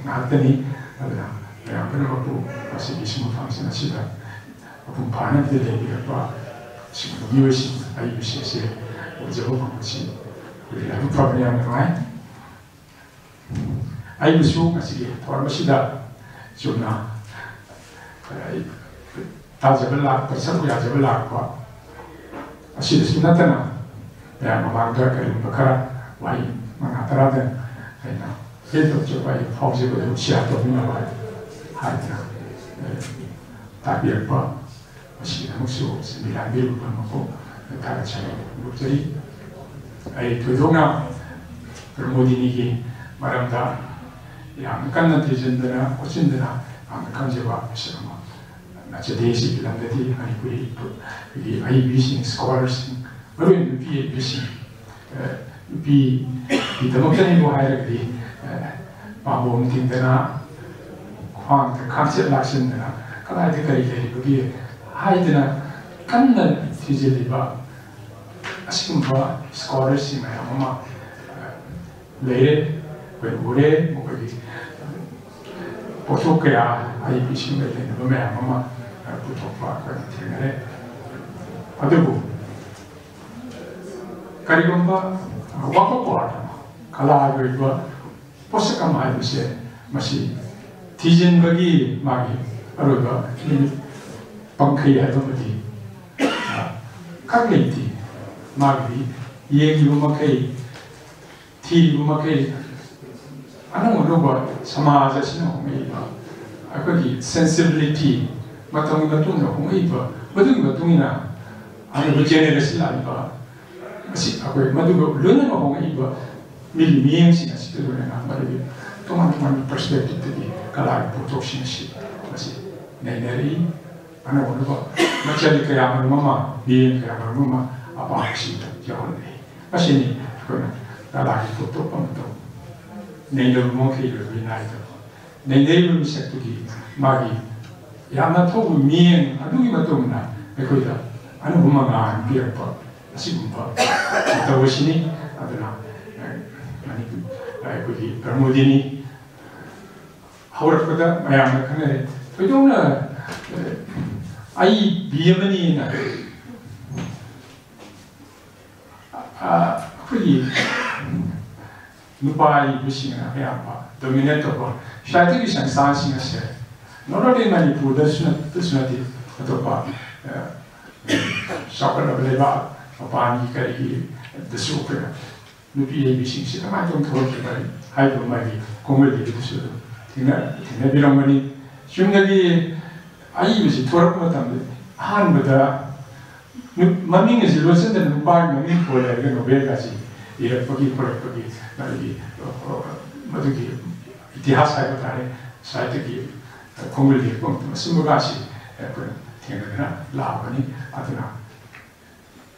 ꯉꯥꯛꯇꯅꯤ꯫ ꯑꯗꯨꯅ ꯃꯌꯥꯝ ꯄꯨꯝꯅꯃꯛꯄꯨ ꯃꯁꯤꯒꯤ ꯁꯤꯒꯨꯝꯕ ꯐꯪꯁꯟ ꯑꯁꯤꯗ ꯃꯄꯨꯡ ꯐꯥꯅꯕꯗ ꯂꯩꯕꯤꯔꯛꯄ ꯁꯤꯒꯨꯝꯕ ꯃꯤꯑꯣꯏꯁꯤꯡ ꯑꯏꯕꯁꯤꯡ ꯑꯁꯤ ꯎꯖꯕ ꯐꯪꯕꯁꯤ ꯌꯥꯝ ꯐꯕꯅꯤ, ꯌꯥꯝ ꯅꯨꯡꯉꯥꯏ꯫ ꯑꯩꯕꯨꯁꯨ ꯉꯁꯤꯒꯤ ꯊꯧꯔꯝ ꯑꯁꯤꯗ ꯆꯨꯝꯅ ꯇꯥꯖꯕ ꯂꯥꯛꯄ, ꯁꯔꯨꯛ ꯌꯥꯖꯕ ꯂꯥꯛꯄ ꯑꯁꯤꯗꯁꯨ ꯅꯠꯇꯅ ꯃꯌꯥꯝ ꯃꯃꯥꯡꯗ ꯀꯔꯤꯒꯨꯝꯕ ꯈꯔ ꯋꯥꯍꯩ 5-10 ꯑꯩꯅ ꯍꯦꯟꯗꯣꯛꯆꯕ ꯑꯩ ꯐꯥꯎꯖꯕꯗꯨ ꯁꯤꯌꯥꯔ ꯇꯧꯃꯤꯟꯅꯕ ꯍꯥꯏꯗꯅ ꯇꯥꯛꯄꯤꯔꯛꯄ ꯃꯁꯤꯒꯤꯗꯃꯛꯁꯨ ꯁꯤꯟꯕꯤ ꯂꯥꯡꯕꯤꯔꯤꯕ ꯄꯨꯝꯅꯃꯛꯄꯨ ꯊꯥꯒꯠꯆꯔꯤ ꯐꯣꯡꯗꯣꯛꯆꯔꯤ꯫ ꯑꯩ ꯊꯣꯏꯗꯣꯛꯅ ꯄ꯭ꯔꯃꯣꯗꯤꯅꯤꯒꯤ ꯃꯔꯝꯗ ꯌꯥꯝꯅ ꯀꯟꯅ ꯊꯤꯖꯤꯟꯗꯅ ꯈꯣꯠꯆꯤꯟꯗꯅ ꯌꯥꯝꯅ ꯈꯪꯖꯕ ꯃꯤꯁꯛ ꯑꯃ ꯅꯠꯆꯗꯦ꯫ ꯁꯤꯒꯤ ꯂꯝꯗꯗꯤ ꯃꯅꯤꯄꯨꯔꯤ ꯑꯏꯕꯤꯁꯤꯡ, ꯁ꯭ꯀꯣꯂꯔꯁꯤꯡ, ꯃꯔꯨꯑꯣꯏꯅ ꯅꯨꯄꯤ ꯑꯏꯕꯤꯁꯤꯡ, ꯅꯨꯄꯤꯒꯤꯗꯃꯛꯇꯅꯤꯕꯨ ꯍꯥꯏꯔꯒꯗꯤ ꯄꯥꯝꯕꯣꯝ ꯊꯤꯡꯗꯅ ꯈ꯭ꯋꯥꯡꯗ ꯈꯥꯡꯆꯦꯠ ꯂꯥꯛꯁꯤꯟꯗꯅ ꯀꯗꯥꯏꯗ ꯀꯔꯤ ꯂꯩꯔꯤꯕꯒꯦ ꯍꯥꯏꯗꯅ ꯀꯟꯅ ꯊꯤꯖꯤꯜꯂꯤꯕ ꯑꯁꯤꯒꯨꯝꯕ ꯁ꯭ꯀꯣꯂꯔꯁꯤꯡ ꯃꯌꯥꯝ ꯑꯃ ꯂꯩꯔꯦ꯫ ꯑꯩꯈꯣꯏ ꯎꯔꯦ ꯃꯈꯣꯏꯒꯤ ꯄꯣꯠꯊꯣꯛ ꯀꯌꯥ ꯑꯏꯕꯤꯁꯤꯡꯒ ꯂꯩꯅꯕ ꯃꯌꯥꯝ ꯑꯃ ꯄꯨꯊꯣꯛꯄ ꯑꯩꯈꯣꯏꯅ ꯊꯦꯡꯅꯔꯦ꯫ ꯑꯗꯨꯕꯨ ꯀꯔꯤꯒꯨꯝꯕ ꯋꯥꯔꯛ ꯑꯥꯔꯠ ꯑꯃ, ꯀꯂꯥꯒꯤ ꯑꯣꯏꯕ ꯄꯣꯠꯁꯛ ꯑꯃ ꯍꯥꯏꯕꯁꯦ ꯃꯁꯤ ꯊꯤꯖꯤꯟꯕꯒꯤ ꯃꯥꯒꯤ ꯑꯔꯣꯏꯕ ꯄꯪꯈꯩ ꯍꯥꯏꯕ ꯑꯃꯗꯤ ꯈꯛ ꯂꯩꯇꯦ꯫ ꯃꯥꯒꯤ ꯌꯦꯡꯂꯤꯕ ꯃꯈꯩ, ꯊꯤꯔꯤꯕ ꯃꯈꯩ ꯑꯅꯧ ꯑꯅꯧꯕ ꯁꯃꯥꯖ ꯑꯁꯤꯅ ꯍꯣꯡꯂꯛꯏꯕ ꯑꯩꯈꯣꯏꯒꯤ ꯁꯦꯟꯁꯤꯕꯤꯂꯤꯇꯤ, ꯃꯇꯝꯒꯤ ꯃꯇꯨꯡ ꯏꯟꯅ ꯍꯣꯡꯂꯛꯏꯕ, ꯃꯗꯨꯒꯤ ꯃꯇꯨꯡ ꯏꯟꯅ ꯑꯅꯧꯕ ꯖꯦꯅꯦꯔꯦꯁꯟ ꯂꯥꯛꯏꯕ ꯑꯁꯤ ꯑꯩꯈꯣꯏ ꯃꯗꯨꯒ ꯂꯣꯏꯅꯅ ꯍꯣꯡꯂꯛꯏꯕ ꯃꯤꯠꯌꯦꯡꯁꯤꯡ ꯑꯁꯤꯗ ꯂꯣꯏꯅꯅ ꯃꯗꯨꯒꯤ ꯇꯣꯉꯥꯟ ꯇꯣꯉꯥꯟꯕ ꯄꯔꯁꯄꯦꯛꯇꯤꯞꯇꯒꯤ ꯀꯂꯥꯒꯤ ꯄꯣꯠꯊꯣꯛꯁꯤꯡ ꯑꯁꯤ ꯃꯁꯤ ꯅꯩꯅꯔꯤ꯫ ꯑꯅꯧ ꯑꯅꯧꯕ ꯃꯆꯜ ꯀꯌꯥ ꯃꯔꯨꯝ ꯑꯃ, ꯃꯤꯠꯌꯦꯡ ꯀꯌꯥ ꯃꯔꯨꯝ ꯑꯃ ꯑꯄꯥꯝꯕꯁꯤꯡꯗ ꯌꯥꯎꯍꯜꯂꯤ꯫ ꯃꯁꯤꯅꯤ ꯑꯩꯈꯣꯏꯅ ꯀꯂꯥꯒꯤ ꯄꯣꯠꯊꯣꯛ ꯑꯃꯇꯧ ꯅꯩꯅꯕ ꯃꯈꯩ ꯂꯣꯏꯕ ꯅꯥꯏꯗꯕ, ꯅꯩꯅꯔꯤꯕ ꯃꯤꯁꯛꯇꯨꯒꯤ ꯃꯥꯒꯤ ꯌꯥꯝꯅ ꯊꯣꯛꯄ ꯃꯤꯠꯌꯦꯡ ꯑꯗꯨꯒꯤ ꯃꯇꯨꯡ ꯏꯟꯅ ꯑꯩꯈꯣꯏꯗ ꯑꯅꯧꯕ ꯃꯉꯥꯜ ꯄꯤꯔꯛꯄ ꯑꯁꯤꯒꯨꯝꯕ ꯃꯇꯧ ꯑꯁꯤꯅꯤ꯫ ꯑꯗꯨꯅ ꯑꯩꯈꯣꯏꯒꯤ ꯄ꯭ꯔꯃꯣꯗꯤꯅꯤ ꯍꯧꯔꯛꯄꯗ ꯃꯌꯥꯝꯅ ꯈꯪꯅꯔꯦ, ꯊꯣꯏꯗꯣꯛꯅ ꯑꯏꯕꯤ ꯑꯃꯅꯤꯅ ꯑꯩꯈꯣꯏꯒꯤ ꯅꯨꯄꯥ ꯑꯏꯕꯁꯤꯡꯅ ꯑꯌꯥꯝꯕ ꯗꯣꯃꯤꯅꯦꯠ ꯇꯧꯕ ꯁꯥꯍꯤꯇ꯭ꯌꯒꯤ ꯁꯪꯁꯊꯥꯟꯁꯤꯡ ꯑꯁꯦ ꯅꯣꯠ ꯑꯣꯟꯂꯤ ꯃꯅꯤꯄꯨꯔꯗꯁꯨ ꯅꯠꯇꯦ, ꯑꯇꯣꯞꯄ ꯆꯥꯎꯈꯠꯂꯕ ꯂꯩꯕꯥꯛ ꯃꯄꯥꯟꯒꯤ ꯀꯔꯤꯒꯤꯗꯁꯨ ꯑꯩꯈꯣꯏꯅ ꯅꯨꯄꯤ ꯑꯏꯕꯤꯁꯤꯡꯁꯤ ꯀꯃꯥꯏꯅ ꯇꯧꯅ ꯊꯣꯛꯂꯛꯈꯤꯕ ꯍꯥꯏꯕ ꯃꯥꯒꯤ ꯈꯣꯡꯒꯨꯜꯗꯨꯁꯨ ꯑꯗꯨꯝ ꯊꯦꯡꯅꯕꯤꯔꯝꯒꯅꯤ꯫ ꯆꯨꯝꯅꯒꯤ ꯑꯏꯕꯁꯤ ꯊꯣꯔꯛꯄ ꯃꯇꯝꯗ ꯑꯍꯥꯟꯕꯗ ꯃꯃꯤꯡ ꯑꯁꯤ ꯂꯣꯠꯁꯤꯟꯗꯅ ꯅꯨꯄꯥꯒꯤ ꯃꯃꯤꯡ ꯊꯣꯜꯂꯒ ꯅꯣꯕꯦꯜꯒꯁꯤ ꯏꯔꯛꯄꯒꯤ ꯈꯣꯠꯂꯛꯄꯒꯤ ꯃꯗꯨꯒꯤ ꯏꯇꯤꯍꯥꯁ ꯍꯥꯏꯕ ꯇꯥꯔꯦ, ꯁꯥꯍꯤꯇ꯭ꯌꯒꯤ ꯈꯣꯡꯒꯨꯜ ꯂꯦꯞꯄ ꯃꯇꯝ ꯑꯁꯤꯒꯨꯝꯕꯒꯁꯤ ꯑꯩꯈꯣꯏꯅ ꯊꯦꯡꯅꯗꯨꯅ ꯂꯥꯛꯑꯕꯅꯤ꯫ ꯑꯗꯨꯅ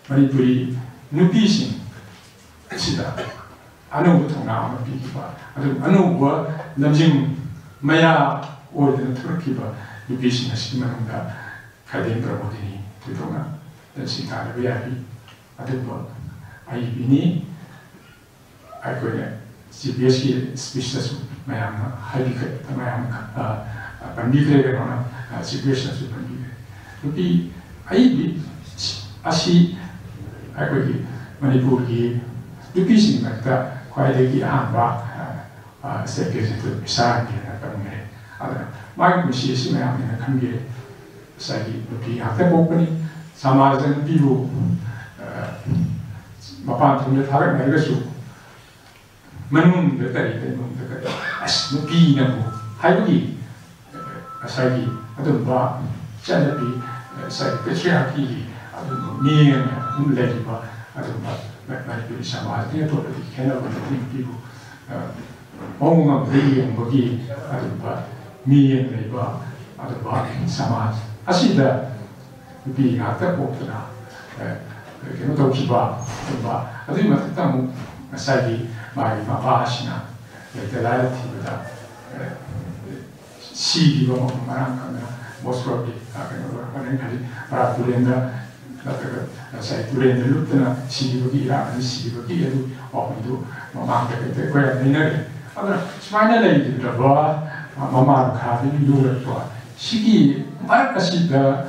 ꯃꯅꯤꯄꯨꯔꯤ ꯅꯨꯄꯤꯁꯤꯡ ꯑꯁꯤꯗ ꯑꯅꯧꯕ ꯊꯧꯅꯥ ꯑꯃ ꯄꯤꯈꯤꯕ, ꯑꯗꯨꯒ ꯑꯅꯧꯕ ꯂꯝꯖꯤꯡ ꯃꯌꯥ ꯑꯣꯏꯗꯨꯅ ꯊꯣꯔꯛꯈꯤꯕ ꯅꯨꯄꯤꯁꯤꯡ ꯑꯁꯤꯒꯤ ꯃꯅꯨꯡꯗ ꯈꯥꯏꯗꯦꯝ ꯄ꯭ꯔꯃꯣꯗꯤꯅꯤ ꯊꯣꯏꯗꯣꯛꯅ ꯁꯤꯡꯊꯥꯅꯕ ꯌꯥꯏ꯫ ꯑꯗꯨꯒꯨꯝꯕ ꯑꯏꯕꯤꯅꯤ꯫ ꯑꯩꯈꯣꯏꯅ CBS기 스피치에서 마양 하이비크 마양 반비그레거나 CBS에서 반비그 그게 아이비 아시 아이고기 머니푸르기 누피신 같다 과이되기 안바 세계에서 이상하게 그런 게 아들 마이 무시시 마양에 관계 사기 누피 앞에 보니 사마전 비루 마판 통에 다른 내려서 만문 몇달이 되는 데가 누피냐고 하이브기 사기 아들 봐 짠비 사기 배치하기 아들 미행이야 눈내기 봐 아들 봐 많이 그 사마전에 또 개나고 비루 엉엉 대기형 거기 아들 봐 미행이 봐 아들 봐 사마 아시다 비 나타 복더라 그게 또 기바 봐 아들 맞다 뭐 사기 많이 마바시나 데라이티보다 시기가 뭐 말한 거면 모스크바기 그런 가지 바라 두렌다 나타가 사이 두렌다 루트나 시기가 일하는 시기가 얘도 어디도 뭐 망게 될 거야 내년에 아들 스마일레 이들아 봐 마마로 가는 이유를 봐 시기 말까시다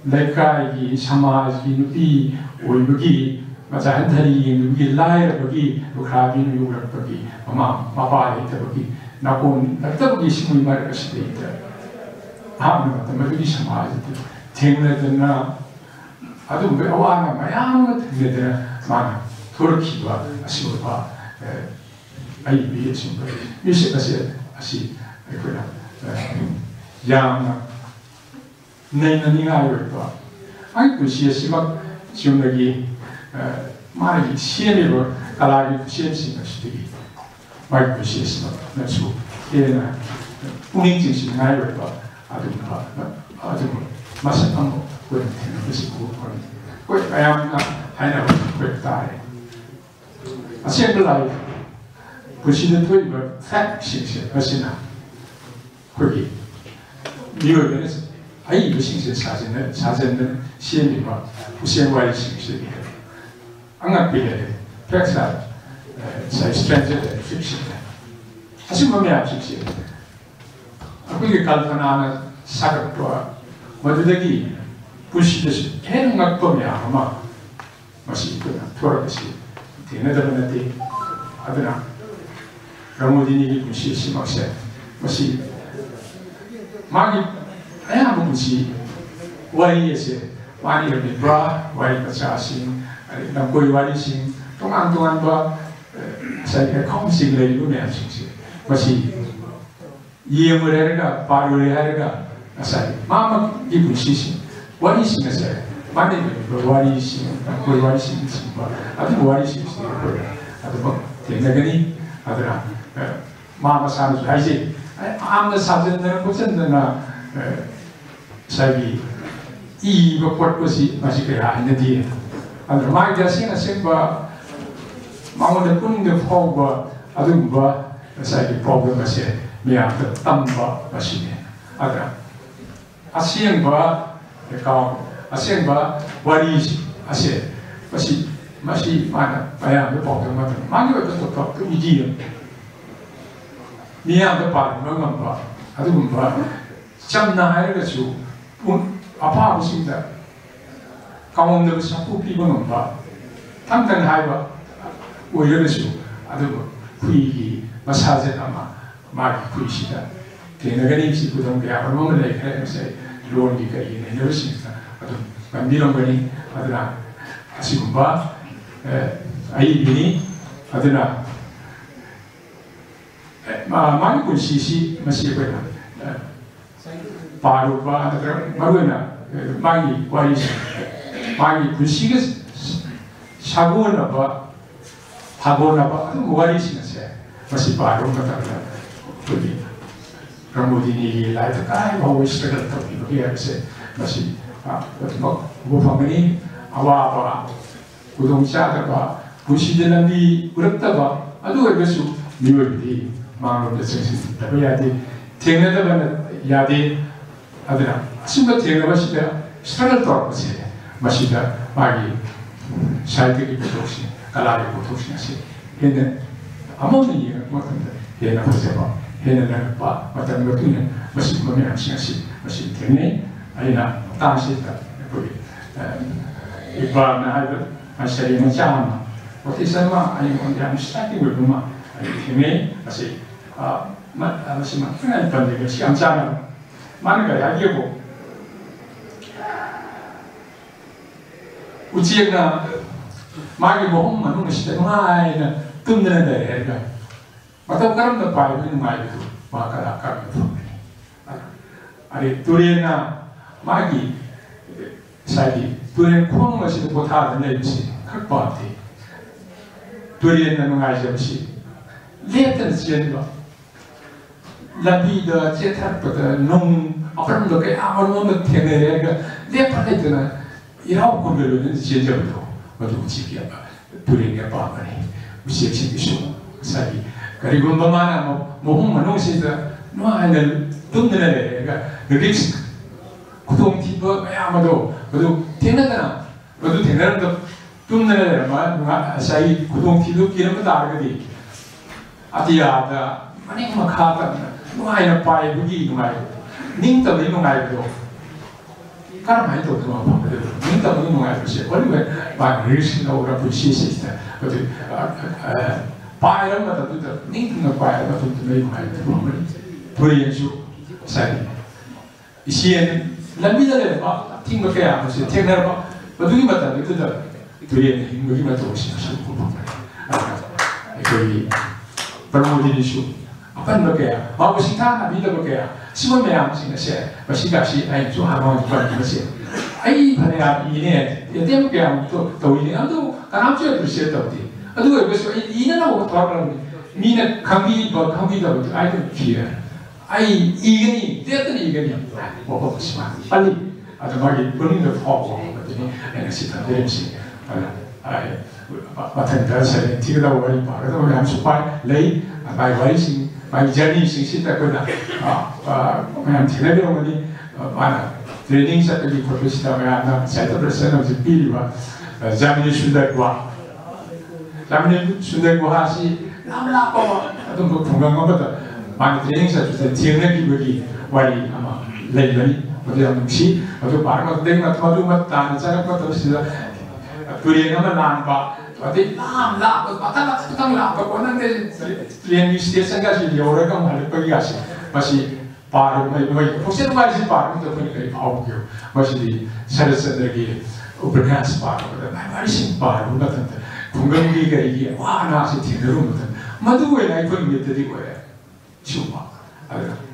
내가이 사마지 누비 오이기 맞아 한타리 누비 라이어 거기 루카비는 요걸 거기 마바에 있다 거기 나본 낙다보기 신문이 말까시다 있다 아무나 같은 말이 사마지 쟁내들나 아주 매화나 마야마 쟁내들나 많아 도르키와 아시고봐 아이 위에 친구 미시까지 아시 그래 양 내년이가 알고 아이 그 시에시막 지금여기 말이 시에미로 갈라기 시에시가 시되기 마이 그 시에시막 나주 얘나 운행진시 알고 아주 마찬가지로 그런 것이 그런 그 다양한 하나로 그랬다에 아시아글라이 부시는 토입을 팩 싱싱 하시나 거기 미국에서 아이 그 싱싱 사진은 시에미와 부시행과의 싱싱이 안각비례 팩사 사이 스트랜저의 픽션 사실 뭐냐 픽션 그게 간단한 사각과 뭐든지 부시듯이 해능각범이야 아마 맛이 있구나 돌아가시 대내다보는데 아들아 라모디니 부시 심학세 맛이 마기 아야 뭐지 와이에세 많이 이렇게 브라 와이가 자신 남고이 와이신 동안 봐 자기가 컴식 내리고 내야지 맛이 이해를 해가 바로를 해가 아사이 마마 기분 시신 와리신에서 많이 와리신 거의 와리신 친구 아주 와리신 아주 뭐 대나그니 아들아 마마 사는 줄 알지 아무나 사전되는 곳에나 자기 이거 볼 것이 맛있게야 있는데 아들 많이 자신의 생과 마음의 뿐인데 포과 아주 뭐 자기 포과 맛이 미안한 땀과 맛이네 아들아 아시행과 아시행과 와리시 아시 맛이 많아 마야도 보통 같은 많이 어떤 또 이디요 미안도 받는 건가 봐 아주 뭐 참나 하여가지고 아파 보십니다 강원도 자꾸 피고는 봐 당장 하이와 뭐 이러면서 아주 뭐 부익이 마사제나 막 부이시다 대나가니 시 부동대학을 먹는 데 그래서 로니가 이게 내려오시니까 아주 만비는 거니 아들아 아시군 봐 아이비니 아들아 많이 군시시 마시고야 바로 봐 아들아 마루나 많이 와이시 많이 군시가 사고나 봐 타고나 봐 와이시면서 마시 바로 같다 거기 라모디니 라이트 까이 하고 시작을 또 이렇게 해서 다시 뭐 방문이 아와봐 구동자다가 부시들한테 어렵다가 아주 그래서 미월이 마음으로 정신 답해야지 대내다가는 야디 아들아 아침부터 대내마시다 시간을 돌아보세요 마시다 마기 살되기 보통시 갈라리 보통시 하시 근데 아무리 이해가 못한다 해나 보세요 해나 봐 어떤 것들은 무슨 뭐냐 시간씩 무슨 때문에 아니나 당시다 거기 이바나 하이브 아시아는 참 어떻게 설마 아니 뭔지 안 시작이 그러면 아니 때문에 다시 마시 막히는 단계가 시간 짜는 많은 거 야기고 우지가 마기 뭐 hom만 시대 마이는 뜸드는 데가 맞다 그런데 바이브는 마이도 마카라 카르도 아니 둘이나 마기 사기 둘이 코는 것이 보다 내지 각바티 둘이는 농아지 없이 레트는 지연도 라비다 제타부터 농 아무런 게 아무런 때문에 레파레트는 이라고 고별로는 지연적으로 모두 지기야 둘이가 바바니 무시 exhibition 사기 그리고 뭐마나 뭐 홍만홍시다 뭐하는 뚱들에 그러니까 릭스 고통 티버 아무도 모두 되나잖아 모두 되나는 또 뚱들에 뭐 사이 고통 티도 기름도 다르거든 아디야다 많이 막하다 뭐하는 파이 부기 뭐하고 닝도 뭐하고 cara mai to no pa de ni ta no ngai se ko ni ba ris no ora pu si si ta ko de pa ra ma ta tu ta ni no pa ra tu tu nei mai to ma pu ri su sa ni isien la mi da le ba ting ma ka ma se te na ba ba du ma ta tu ta tu ri ni mo gi ma to si su ko ma ko ni pa mo di su apa no ka ma ko si ta na bi da ko ka 시원 매양สิ่의 세, 시각시 아이 좀 하고 싶은 것이 아이 반에 이네 때문에 그냥 또 이네 아도 간암주에 들으셨다 어디 아도 그래서 이네라고 돌아가는 미네 강비도 아이들 기회 아이 이견이 때더니 이견이 뭐 보시면 빨리 아주 막이 본인도 하고 그랬더니 에너지가 되는지 아이 마찬가지 다시 티가다 버리 바로 우리 함수 발 레이 마이 와이싱 마이 저니 싱시다 거다 그냥 지내려오니 많아 트레이닝 샷들이 프로페셔널 나 사이트를 쓰는 그 비리와 자민이 순대과 하시 남라고 어떤 그 건강한 것도 많이 트레이닝 샷 주세 티는 기분이 와이 아마 레이더니 어디 한시 어디 바로 되는 것 같아도 맞다 자는 것도 있어 둘이 하면 나봐 어디 나 바탕 거는데 트레이닝 스테이션까지 여러 번 할 거기 가시 마시 바로 뭐 혹시 말지 바로 또 보니까 바보요 마시 세르세들이 오픈해서 바로 말이 바로 같은데 공감기가 이게 와 나시 되는 거든 마두고에 나이 건 몇들이 거야 주마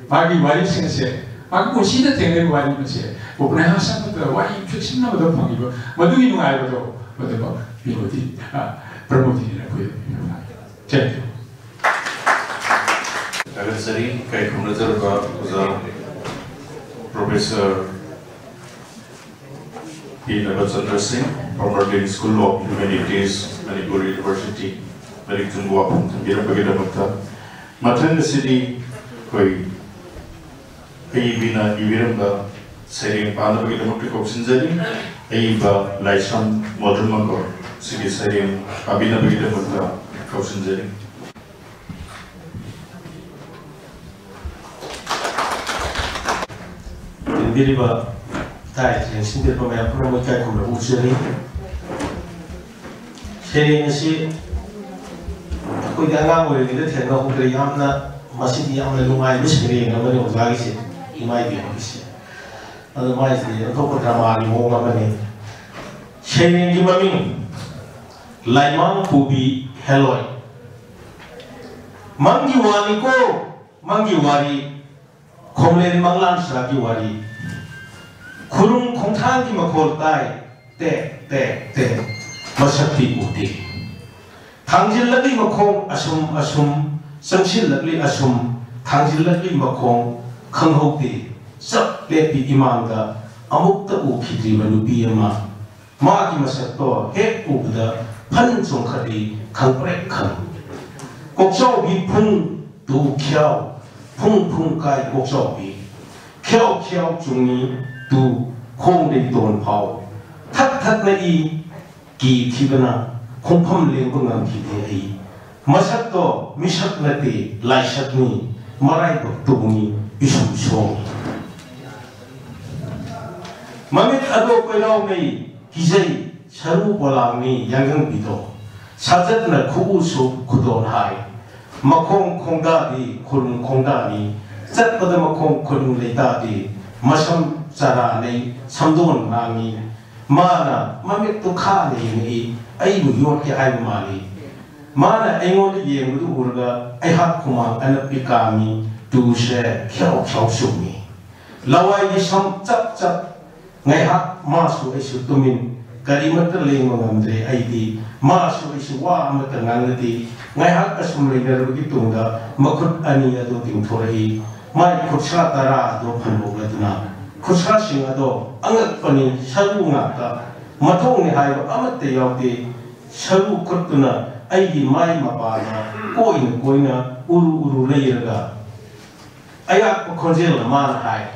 마기 와리 생세 마기 보시다 되는 거 아니면 세 오픈해서부터 와이 fik신나도 방이고 마두기 누가이도 뭐도 비로디 프로모팅이라고 해요. 제 Agar sering kai kumnajar ba uza Professor P. Nabachandra Singh, former Dean School of Humanities, Manipur University, Marikjungwa, Tangira Bagida Mukta. Mathan city koi kai bina ibiram da sering pana Bagida Mukta ko sinjari ai ba laisam modern mako city sering abina Bagida Mukta ko sinjari. Diriba tai sindir pemaya promokai kumra usiri sharing si koi angang oi ni the no hukre yamna masidi yamna lumai bisri ngamani ozagi si imai bi si otherwise the top drama ni mo ngamani sharing gi mami laimang pubi heloi mangi wani ko mangi wari khomlen manglan sragi wari kurung khongthang ki makhol tai te masakti uti thangjil lagi makhong asum samshil lagi asum thangjil lagi makhong khanghoti sab lepi imanga amukta u khidri manupi ama ma ki masakto he ubda phan chongkhadi khangprek khang kokso bi phung tu khyao phung kai kokso bi khyao chungi tu khong de don phao thak na i ki thibana khongpham leng bang ki the ai masak to misak nati laisak ni marai to tubungi isum song mamit ado koilaw nei hizai saru polang ni yangang bito sajat na kuusu kudon hai makong kongda di kurung kongda ni zat pada makong kurung leita di masam cara nei samdon mangi mana mamit to kha nei ai bu yot ke ai mali mana engon di yeng du urga ai hak kumang anapi kami tu se khyau khyau sumi lawai di sam chap chap ngai hak masu isu tumin kalimat terling mengamdre ai di masu isu wa amat ngang di ngai hak asum legar begitu da makut ani ado ting thorai mai khusra tara do phanbo laduna khusra sing ado angat pani saru ngaka mathong ni haiba amat te yauti saru khutuna ai di mai mapana koina uru leiraga ayak khonjel ma hai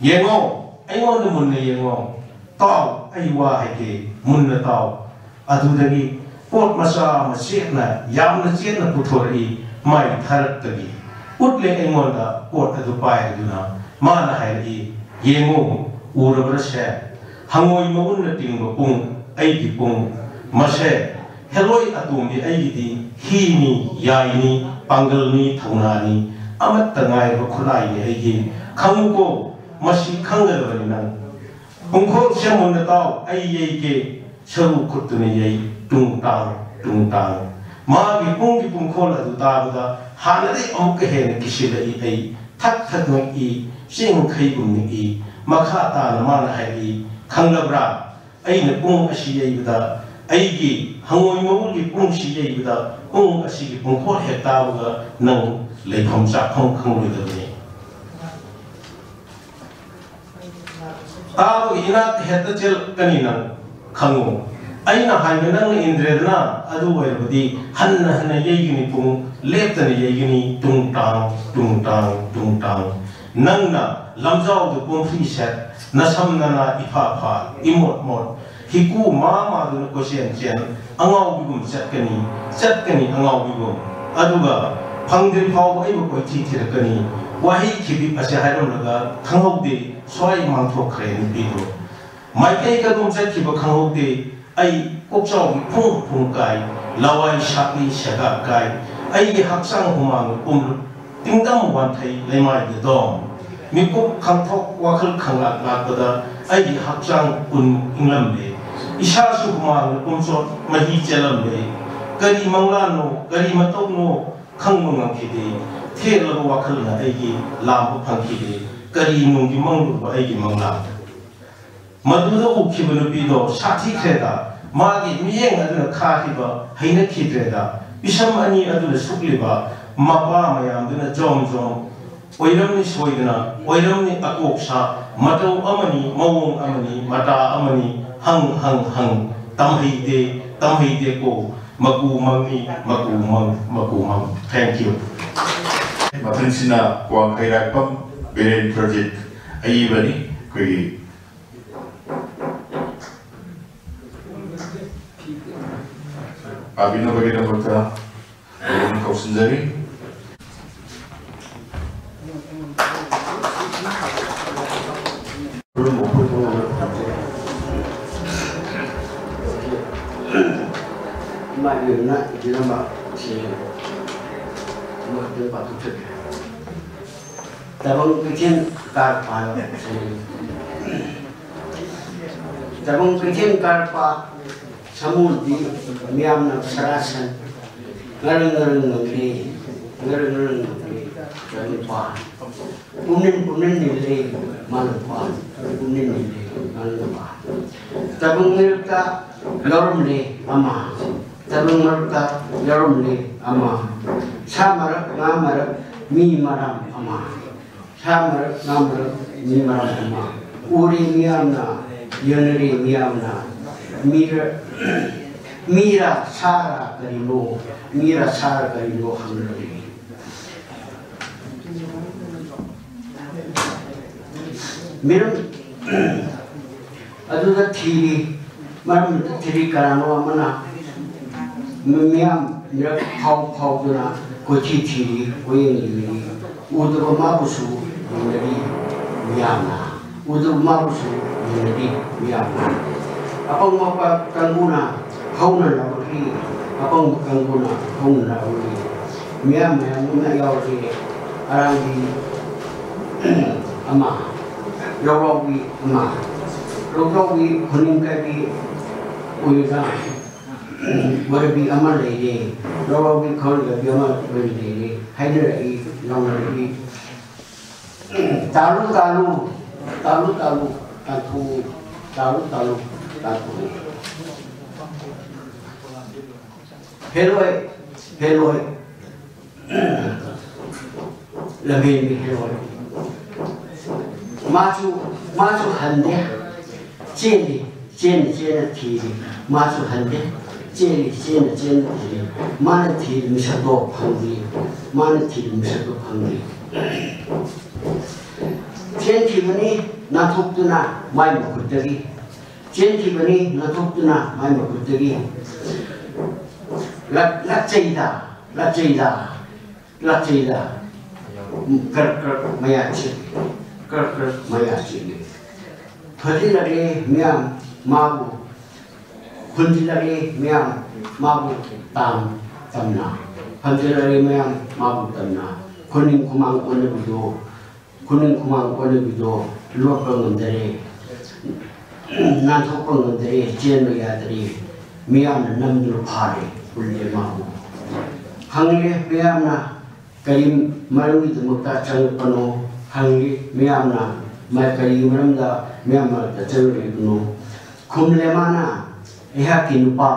yengo aingon mun ne yengo taw ai wa hai ke mun na taw adu dagi pot masa masik na yam na chen na puthori mai tharak tagi utle aingon da pot adu pai duna ma na hai ri yengo urabra se hangoi maun na ting bo pung ai di pung mase heloi atum bi ai di hi ni yai ni pangal ni thauna ni amat tangai ro khulai ni ai gi khamuko masih khanggal bani nang pungkhol semun na taw ai yei ke saru khutune yei tung tang ma gi pungkhol adu ta da hana dei amuk he ne kisila i ai thak thak no i sing khai bum ni i makha ta na ma na hai i khanglabra ai ne pung asi yei da ai gi hangoi mo gi pung si yei da pung asi gi pungkhol he ta ga nang lepham sa khong khong le da tahu ina heta cel kanina khangu aina haina nang indredna adu waibudi hanna yegini pung leptani yegini tung tang nangna lamjau du pung fi set nasamna na ifa imot hiku ma du ko sen angau bigum setkani angau bigum aduga phangdri phau ai ko thi thirakani wahi khibi ase hairom laga khanghaude swai mangthok khren bido maikai ka dum chat khiba khanghaude ai kokchau phung kai lawai shakli shaga kai ai gi haksang humang tingdam wan thai lemai de dom mi ko khangthok wakhal khangla da ai gi haksang inglam le isha su humang so mahi chelam le kari mangla no kari matok no khangmang khide thela wakhal na ai gi lam phangki de kari nungi manglu ba ai gi mangla maduda ukhibu bido sathi kheda magi miyeng aduna khahiba haina khidreda bisam ani aduna sukliba mapa mayam duna jom oiramni soidna oiramni akoksa matau amani mawong amani mata amani hang tamheide ko makumang thank you Matansina kuang kairakpam beren project ayibani koi abino bagina bota orang kau sendiri belum Mari nak kita nak sih, kita patut cek. Tabung kincin karpa sih. Tabung kincin karpa samudi miam nak sarasan. Ngareng negeri, jadi pan. Punin nilai mana pan, punin nilai mana pan. Tabung mereka garam ni ama. Tabung mereka garam ni ama. Samarak ngamarak mi maram ama. Samarak ngamarak mi maram ama. Uri miamna, yuneri miamna. Mira sara karino hamlori. Miram aduda thiri maram thiri karano amana miam mirak phau duna ko thi ko yeng udu mabusu yeri miyamna udu mabusu yeri miyamna apang mapa kanguna hauna lawri apang kanguna hauna lawri miyam muna yawri arangi ama yawri ama yawri kuning kabi uida warabi ama lady yawri kol gabi ama lady haidar ai yawri talu heloi lebih heloi masuk hande jeli tiri masuk hande jeli tiri mana tiri misado pangri Jenti bani nathukduna mai makutagi Jenti bani nathukduna mai makutagi lakjaida kar maya chi phadi lage miam mabu khundi lage miam mabu tamna phadi lage miam mabu tamna kuning kumang one bido lopang ndare nathopang ndare chen ya dare miam namdu phare ulle mabu hangle miam na karim marwi dumukta chang pano hangle miam na mai karim maramda miam ma ta changre no khumle mana eha kinupa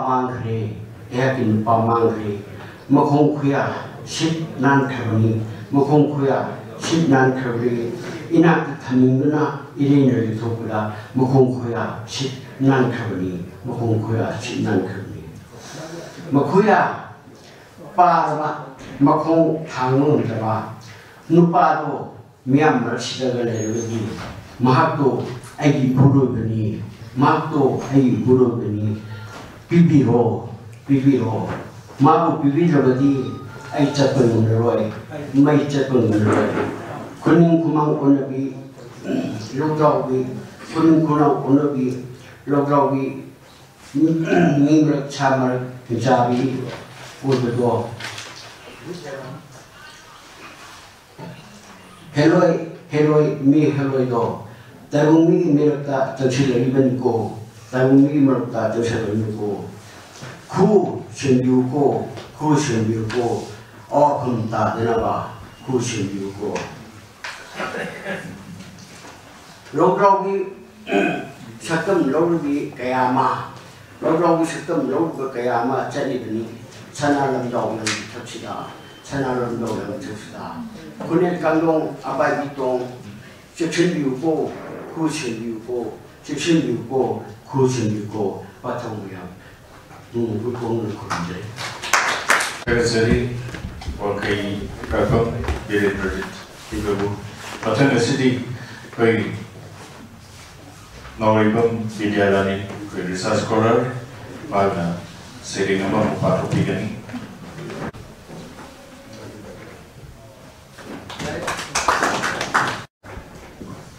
mangre makhong khuya ship nan kharni makhong khuya ship nan kharni ina thamingna irene thokula makhong khuya ship nan kharni makhuya pa makhong thangmun daba nupa do miam rasidaga lerogi mahakto ai buru bani pibiro mabu pibirodi ai chapang roi mai chapang roi kuning kumang onabi logawi kuning kunang onabi logawi mingrak chamar jabi urdo heloi do Tagumi merta tersilai benko, tagumi merta tersilai benko. Ku sendiu ko, oh kunta denaba, ku sendiu ko. Lograwi sakam lograwi kayama, jadi beni, sana lamdau yang tersida. Kunet kandung abai bitong, sendiu ko. Kusendiuko, patangnya, berkongsi kerja. Perseri, wakai kakak, direktur ibu, patang sidi, kai Noribam Vidyalani, kai research scholar, mana sering nama patut digani.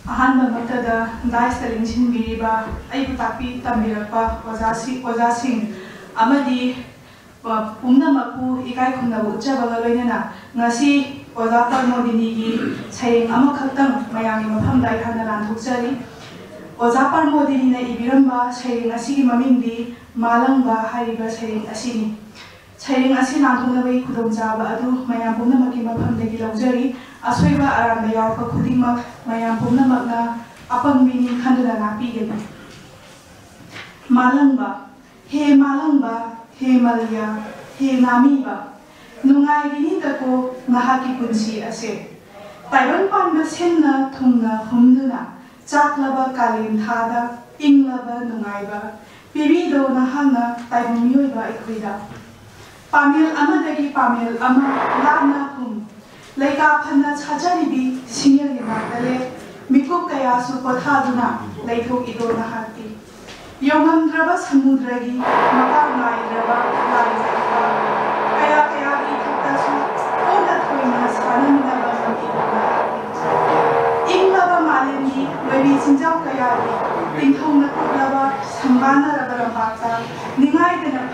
Ahanba maktada daista lingsin biriba aibu tapi tambirapa wazasing amadi pumna maku ikai khumna ucaba galoinana ngasi wazapar modini gi sayeng amakhaktang mayangi mafam dai hana ran thukjari wazapar modini na ibiramba sayeng asigi mamingdi malangba hariba sayeng asini sayeng asi nangthona bai khudong jaba adu mayam pumna maki mafam dagi laujari aswaiba aramba yawpa khudingmak mayam pumnamakna apangmini khanduna napigani malangba he malya he namiba nungai gini tako ngahaki punsi ase taiwan panba senna thungna humduna chaklaba kalin thada inglaba nungaiba pibido nahana taiwan mioiba ikhuida pamil amadagi pamil ama lana hum Laika panna chajaribi senior limatale mikuk kaya supotaduna laithok ido nahati yongamdraba samudragi makangai draba laizakba kaya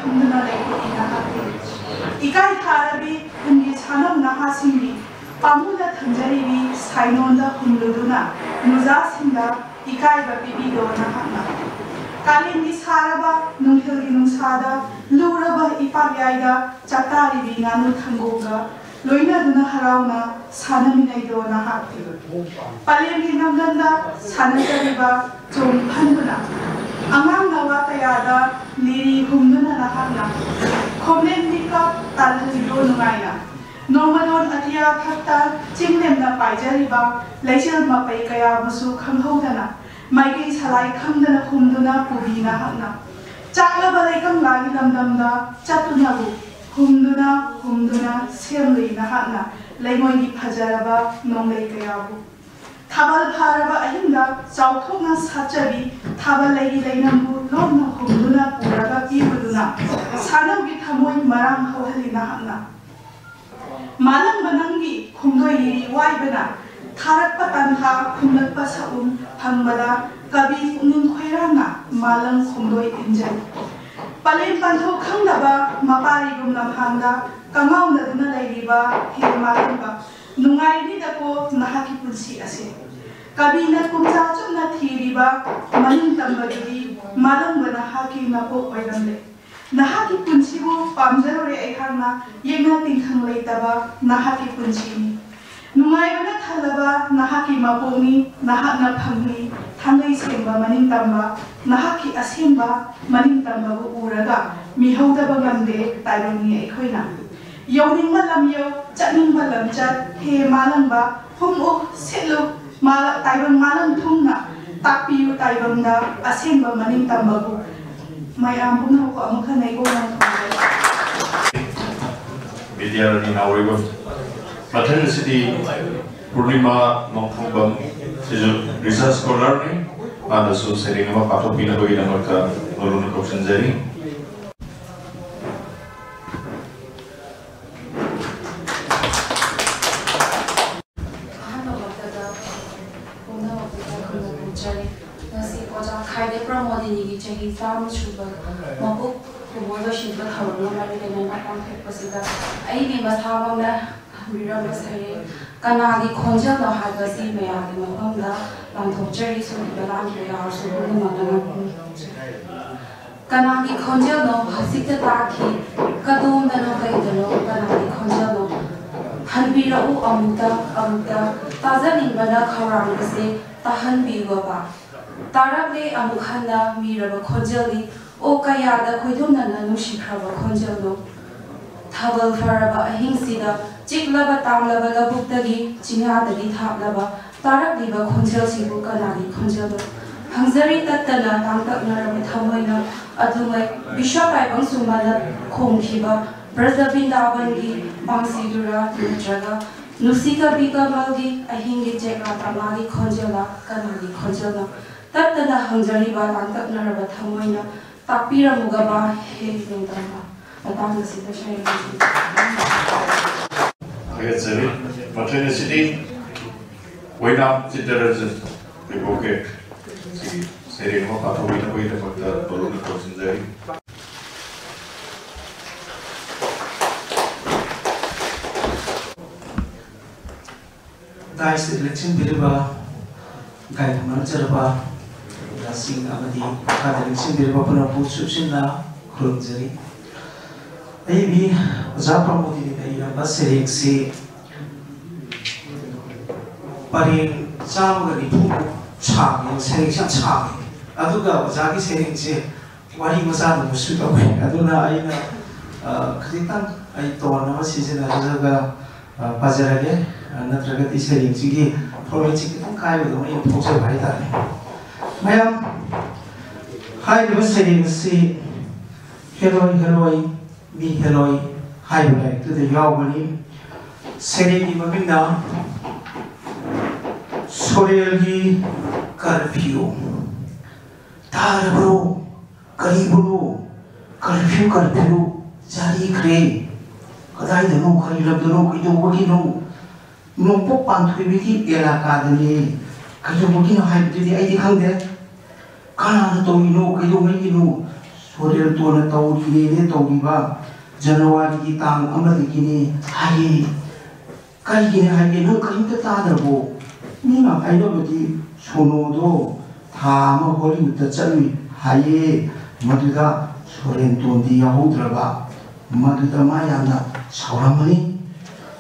खंडना लेकोटी नहाते इकाई थारबी उनकी सानम नहासिंगी पामुना थंजरीबी साइनोंदा हुमलुदुना नुजा सिंदा इकाई बपीबीदो नहाना कालिंदी सारबा नुंथलगी नुंसादा लुरबा इपाग्याइदा चातारीबी नानु थंगोगा लोइना दुना हराउना सानमिनाइदो नहाते पालेंगी नमदंदा सानजरीबा जोम फंदुना अंगांग नवा कयादा लिरी हुमदुना नहाना खोमलेंदी का तालहलिदो नुगाइना नोमदोन अतिया थक्ता चिंगलेमना पाइजरीबा लेचल मपै कया बसु खंगहौदना माइकई सलाई खंगदना हुमदुना पुबीना हना चाकलबा लेकम लागी लमदमदा चतुनाबु हुमदुना हुमदुना सेमलेना हना लेमोइगी फजरबा नोंलै कयाबु थाबल फारबा अहिंदा चाउथोना साचबी थाबल लेगी लेनमबु लोमना हुमदुना पुरगा पीबुदुना सानमगी थमोइ मराम हौहलिना हना मालंग बनंगी खुमदोई लिरी वाइबना थारक पतंहा खुमलक पसउम फंगबदा कवि पुनिंग खोइराना मालंग खुमदोई इंजन पलेन पंथो खंगदबा मपारी गुमना भांगा कंगाउनदुना लेरिबा हे मालंगा नुंगाइनी दको नहाकी पुंसी असे कवि न कुमजा चुना थीरिबा मनिंग तंबदुदी मालंग बना हाकी नपो ओइरमले नहाकी पुंसीबु पामजरोरे ऐहांना येंगना तिंखंग लेतबा नहाकी पुंसीनी नुंगाइबना थलबा नहाकी मपोंनी नहाकना फंगनी थांगै सेंबा मनिंग तंबा नहाकी असेंबा मनिंग तंबाबु उरगा मिहौदबा गमदे ताइबंगनी ऐखोइना यौनिंगबा लमयौ चटनिंगबा लमचत हे मालंगबा हुमउ सेलु माला ताइबंग मालंग थुंगना ताकपियु ताइबंगदा असेंबा मनिंग तंबाबु मैम पुनः को अमुख नहीं को विद्यार्थी नावरिब मथन सिटी पूर्णिमा नोंथोंबम सिजु रिसर्च स्कॉलर ने आदसु सेरिंगमा पाथोपिना बगी नमका नोरुन कोसनजरी प्रमोदिनी चाही साम शुभ मबुक कुमोदो शिल्प थवरनो मारिलेना नापाम फेपसिदा आइबी मथामना बिरम सहे कनागी खोंजल न हागसी मयादि मफमदा लांथोचरी सुनिबलान प्रियार सुबुन मनना कनागी खोंजल न हसित ताखी कदोम दनो कैदनो कनागी खोंजल न हनबिरउ अमुता ताजनिबना खौरांगसे तहनबिगबा तारकले अमुखन्ना मीरबा खोंजली ओ कयादा खोइदुमना नुशिख्रबा खोंजलो थाबल फरबा अहिंसिदा चिकलबा तामलबा लबुक्तगी चिंगादगी थाबलबा तारकलिबा खोंजलसिबु कनागी खोंजलो हंजरी तत्तना तांतकनरबा थमोइना अदुमै बिशपाइबंग सुमना खोंखिबा ब्रजबिंदावनगी बांसीदुरा नत्रगा नुसिका बिकमलगी अहिंगी चेका तामागी खोंजला कनागी खोंजलो तत्तना हंजरीबा तांतकनरबा थमोइना ताकपिरमुगबा हे लोंदमा बतांगसिदा शैली Agadzari Matana City Wainam Chitarajan Riboke Serenoma Pathovina Waita Makta Baluna Kosinjari Guys, election Biriba Guy Manjaraba Sing Amadi election Biriba Puna Putsupsina Kurunjari Maybe Zapamudi Basering si Paring Samgari Pupu Chang and Sering Chang Aduga Zaki Sering si Wari Masana Musuka Aduna Aina Kritan I told season Azaga Pazarage Natragati Sering Sigi Provinci Kai with the way of Posa Vaita Mayam High Sering si Heroi Mi Heroi Highlight to the Yawani Seri Mabina Sorelgi curfew Tarabro Kariburu curfew Jari Cray Kadai the no Karila the no Kidoki no Popan to be Ela Kadani Kajuki hide the Adi Hande Kana Tomino Kidumino 소리를 또는 떠오르기네 떠오르바 자누아리 땅 아마디기니 하이 까이기네 하이게는 그림도 따들고 니가 하이러버디 소노도 다마 홀리부터 짤미 하이 마두다 소렌 돈디 야호들어봐 마두다 마야나 사람만이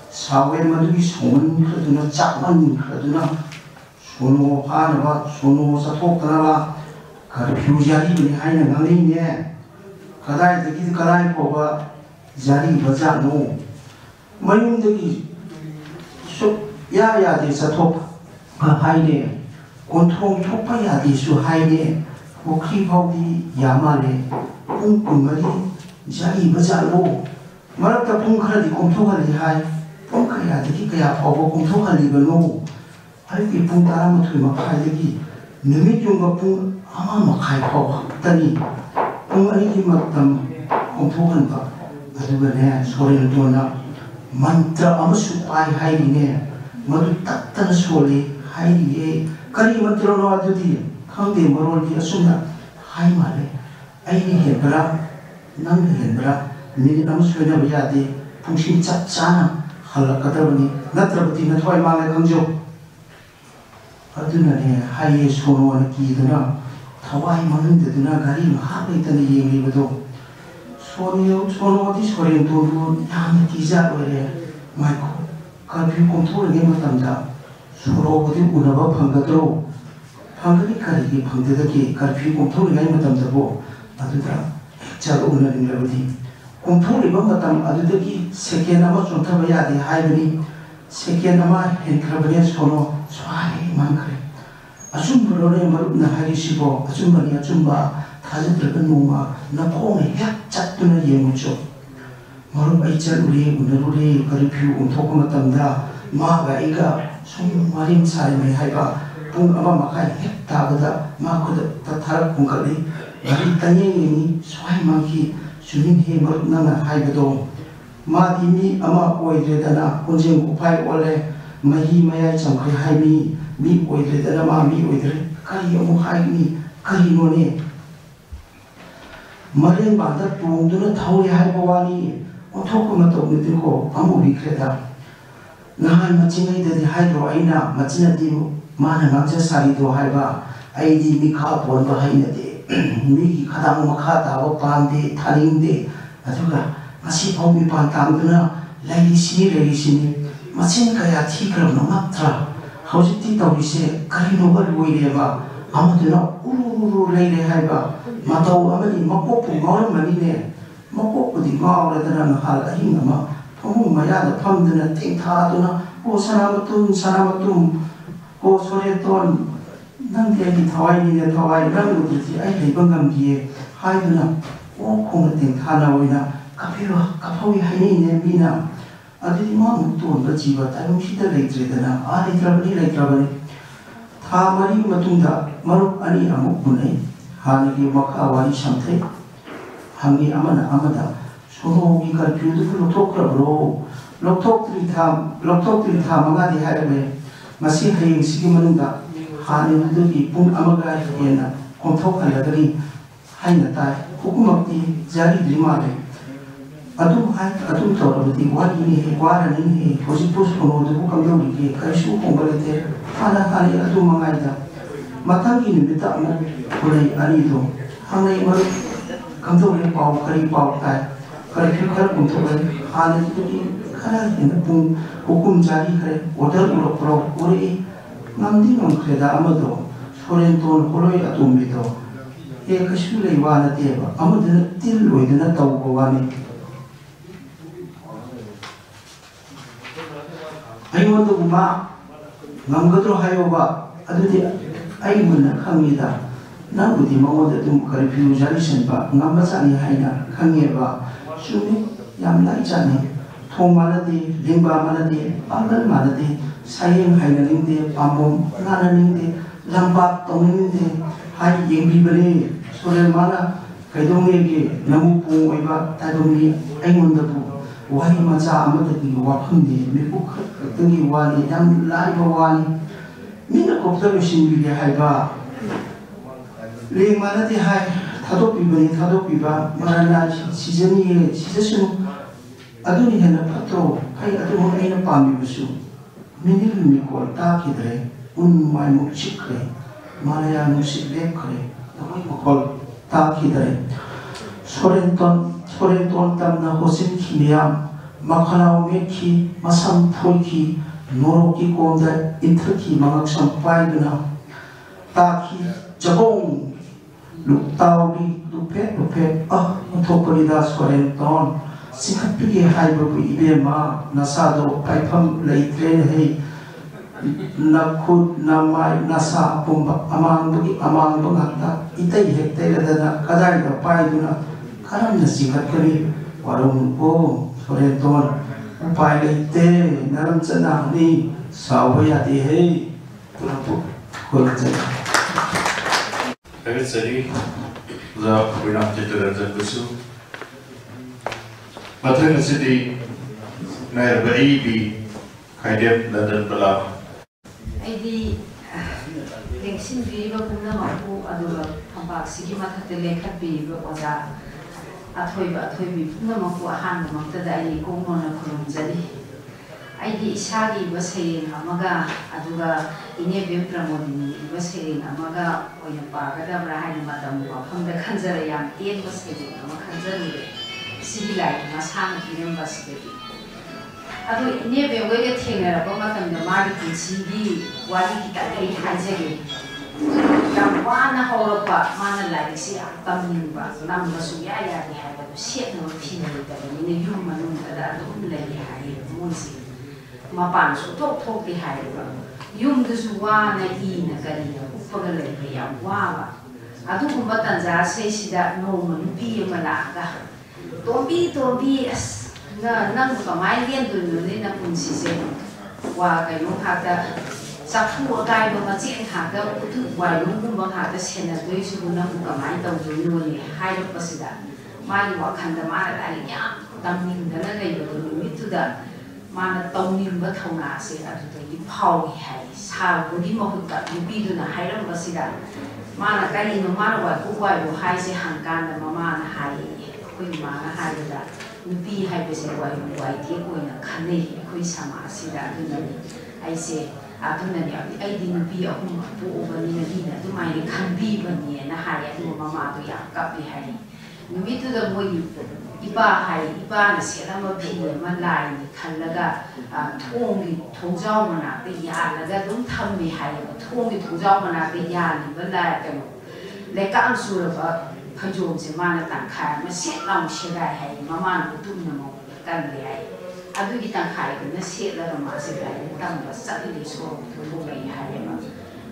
사회 마두기 소문 그러드나 짝만 그러드나 소노 하나봐 소노 사톡하나봐 가르피우 자리분이 하이는 강림네 가다이득이 가다이 보가 자리 버자노 마용득이 속 야야디 사톡 하이네 곤통 톡파야디수 하이네 오크리 파우디 야마네 뿡뿡거리 자리 버자노 마락다 뿡카라디 곰토가리 하이 뿡카야득이 그야 파고 곰토가리거노 하이디 뿡따라마투이 막하이득이 누미중가 뿡 아마 막하이 파고 하다니 뿡아니기 막담 곰토간바 아두가네 소리를 도나 만tra amasu pai hairine madu tattan soli hairiye kari mantra no adudi khangde marol di asuna hai male aini hebra nang hebra ni amasu na bayade pungsin chat chana halakadabani natrabati na thoi male khangjo aduna ne haiye sono na kiduna thawai manundeduna gari ma haitana yengibodo 소노디 소리는 도로 양 기자로래 마이코 가비 공토를 내면답니다. 서로 어디 우나바 방가도록 방가기 가리기 방대덕이 가비 공토를 내면답다고 아두다 액자가 우나림이라버디 공토를 입어봤다면 아두덕이 세계나마 좋다봐야 돼 하이브니 세계나마 헨크라버니 소노 소아이 많그래 아줌브로네 마루나 하기시고 아줌바니 아줌바 타즈들은 뭔가 나 콩에 약 짰두는 예무죠. 마루 아이짤 우리 오늘우리 가리피우 움토고 맞답니다. 마가 이가 송마림 사람이 하이가 뿡 아마 마카이 핵다그다 마코다 타락 공갈리 마리 땅행이니 소아이만키 주민해 마루 나나 하이가도 마디미 아마 오이드레다나 본쟁 고파이 원래 마히 마야이 잠그리 하이미 미 오이드레다나 마미 오이드레 가리 어무 하이미 가리 노네 마린 바다 뚱두는 타오리 할보와니 어토코마 떠오르들고 아무 비크레다 나한 마치나이들이 하이도 아이나 마치나디 마나 남자사리도 할바 아이디 미카 본도 하이나데 미기 가당 마카 다고 반데 타링데 아주가 마시 범위 반담드나 레이시니 마친 가야 티그럼 넘았더라 하우지티 떠오리세 가리노가 루이레바 아무데나 우르르 레이레 할바 matau amani makok ngor manine makok di ngor dana hal ahi nama phamu maya da pham dana ting tha duna ko sanamatun ko sore ton nang de di thawai ni thawai rang u di ai dei bangam bi hai duna o khong ting tha na oina kaphawi hai ni ne bina adi ma mu to da jiwa ta mu shi da leitre dana a leitrabani tha mari matungda marup ani amuk bunai 하늘이 막아와이 상태 한기 아마나 아마다 소노기가 뷰티풀로 토크라브로 럭톡들이 다 망가디 하려면 마시 하잉 시기만은다 하늘들이 뿡 아마가 해나 곰톡하려더니 하이나다 후쿠막디 자리들이 말해 아둠 더러버디 와리니 와라니 도시포스 코노드고 감정이게 가시고 공부할때 하나하나 아둠 망가이다 matang ini beta amu kulai ani itu hangai maru kamto le pau kari pau tai kari fikar untuk le hal itu di kara ini pun hukum jari kare order urok pro uri ngamdi ngam kreda amado soren ton koloi atum bito e kashu le wana teba amado til loidena tau bawani ayo ndo ma ngamgadro hayoba adudi ai mun khangida na budi mawada tum kari phiu jari senpa ngam chani haina khangeba sumi yam lai chani thong manadi limba manadi pangal manadi sayeng haina lingde pambom nana lingde lamba tonginde hai yengbi bale sore mana kaidonge ge namu pu oiba tadongi ai mun da pu wahi macha amadagi wafamde mipu khatangi wani yam lai bawani mina kopta machine bi hai ba le mana ti hai थादोꯛꯄꯤꯕꯅꯤ थादोꯛꯄꯤब ꯃꯥꯅ ꯁꯤꯖꯅꯤꯌꯦ ꯁꯤꯖꯁꯨ ꯑꯗꯨꯅ ꯍꯦꯟꯅ ꯐꯠꯇ꯭ꯔꯣ ꯑꯩ ꯑꯗꯨꯃꯛ ꯑꯩꯅ ꯄꯥꯝꯃꯤꯕꯁꯨ ꯃꯤꯅꯤꯜ ꯃꯤꯀꯣꯜ ꯇꯥꯈꯤꯗ꯭ꯔꯦ ꯎꯟ ꯃꯥꯏꯃꯨꯛ ꯆꯤꯛꯈ꯭ꯔꯦ ꯃꯥꯂꯌꯥ ꯅꯨꯡꯁꯤꯠ ꯂꯦꯞꯈ꯭ꯔꯦ ꯂꯧꯃꯩ ꯃꯈꯣꯜ ꯇꯥꯈꯤꯗ꯭ꯔꯦ 소렌돈 땀나 호신 키미암 마카나오 메키 마삼 폴키 노로키 꼰다 인트키 망악삼 파이드나 따키 자봉 룩타오리 루페 온토코리다 소렌돈 싱카피기 하이버부 이베마 나사도 파이팜 레이트레 헤이 나쿠 나마이 나사 봄바 아망부기 아망부나타 이때이 헷때려다나 가자이다 파이드나 karam nasihat kami warung ko sorenton upai leite naram chana ni sawaya de he tunapu kolje Every the winner title as a pursue. Matern city near Baby Kaidem London Bala. Id Dixon Viva Puna Mapu Adula Pampak Sigima Leka Viva was a Atoiba Atoibi Puna Mapu Hand among the Dai Gomona Kurumzadi. Id Shagi was saying Amaga Aduga Inebim Pramoni was saying Amaga or Yapaga Brahim Madam from the Kanzarayam, Ian was saying Amakanzari, City Light, Masan University. Adu Inebim waiting about the market CD, Wadi Hajagi. Yamwana Horopa, Mana like see Tamimba, Lamba Suyaya, they had a shit no opinion in a human that only had Munsi. Mapan so talk behind Yum this one in a Galina, Upagale, Wawa. Adukumbatanza says that no one be a malaga. Don't be as none of my land to Nina Punsi said. Waka, you have that Safu guy of a tin hacker, while Lumba had the Senate, those who know the mind of the newly high Pasida. My Wakanda Mara, dumping the name to that. Mana taunin ba thona se adu phau hai sa budi mahut ka yubi du na hairam basida mana kai no mana wa ku wa bo hai se hangkan da mama na hai koi mana hai da yubi hai be se wa ti ko na khane koi sama sida du na ai se adu na ya ai di yubi ahum bu ba ni na di na du mai ni khan bi ba ni na hai adu mama du ya ka bi hai yubi tu da mo Iba hai iba na sila mo pili malay ni kalaga thongi thongjaw mana pe ya laga dum thammi hai thongi thongjaw mana pe ya ni balay ka le ka ang sura ba phajom se mana tan khai ma set lam shirai hai mama na tum na mo kan le ai adu gi tan khai na set la ma se lai tam ba sat li so thu lai hai ma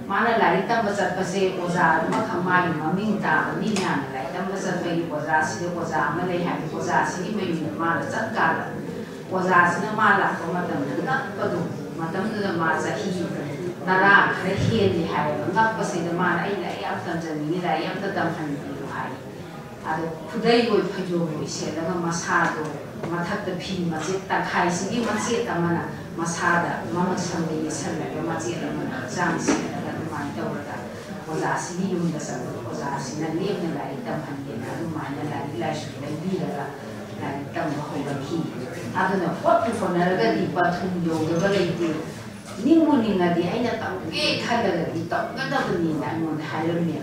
mana lai tam ba sat pa se oza ma khamai ma ming ta ni na lai tam ba sat pe oza si oza ma lai hai oza si me yu ma la sat ka la oza si na ma la ko ma tam na pa du ma tam na ma sa hi na ra khre hien ni hai ngak pa se na ma ai lai am tam jan ni lai am ta tam han ni hai adu khudai goi phajo goi se la ma sa do ma thak ta phi ma je ta khai si gi ma se ta ma na ma sa da ma ma sam ni san la ma je la ma jang si Oza si yung dasa oza si na live na lai tam hangin adu mana lai ilash lai bila lai tam bahula ki adu na what for na raga di pathum yoga balai di ningu ninga di ai na tam ke khala di tam ga da ni na mon hayo me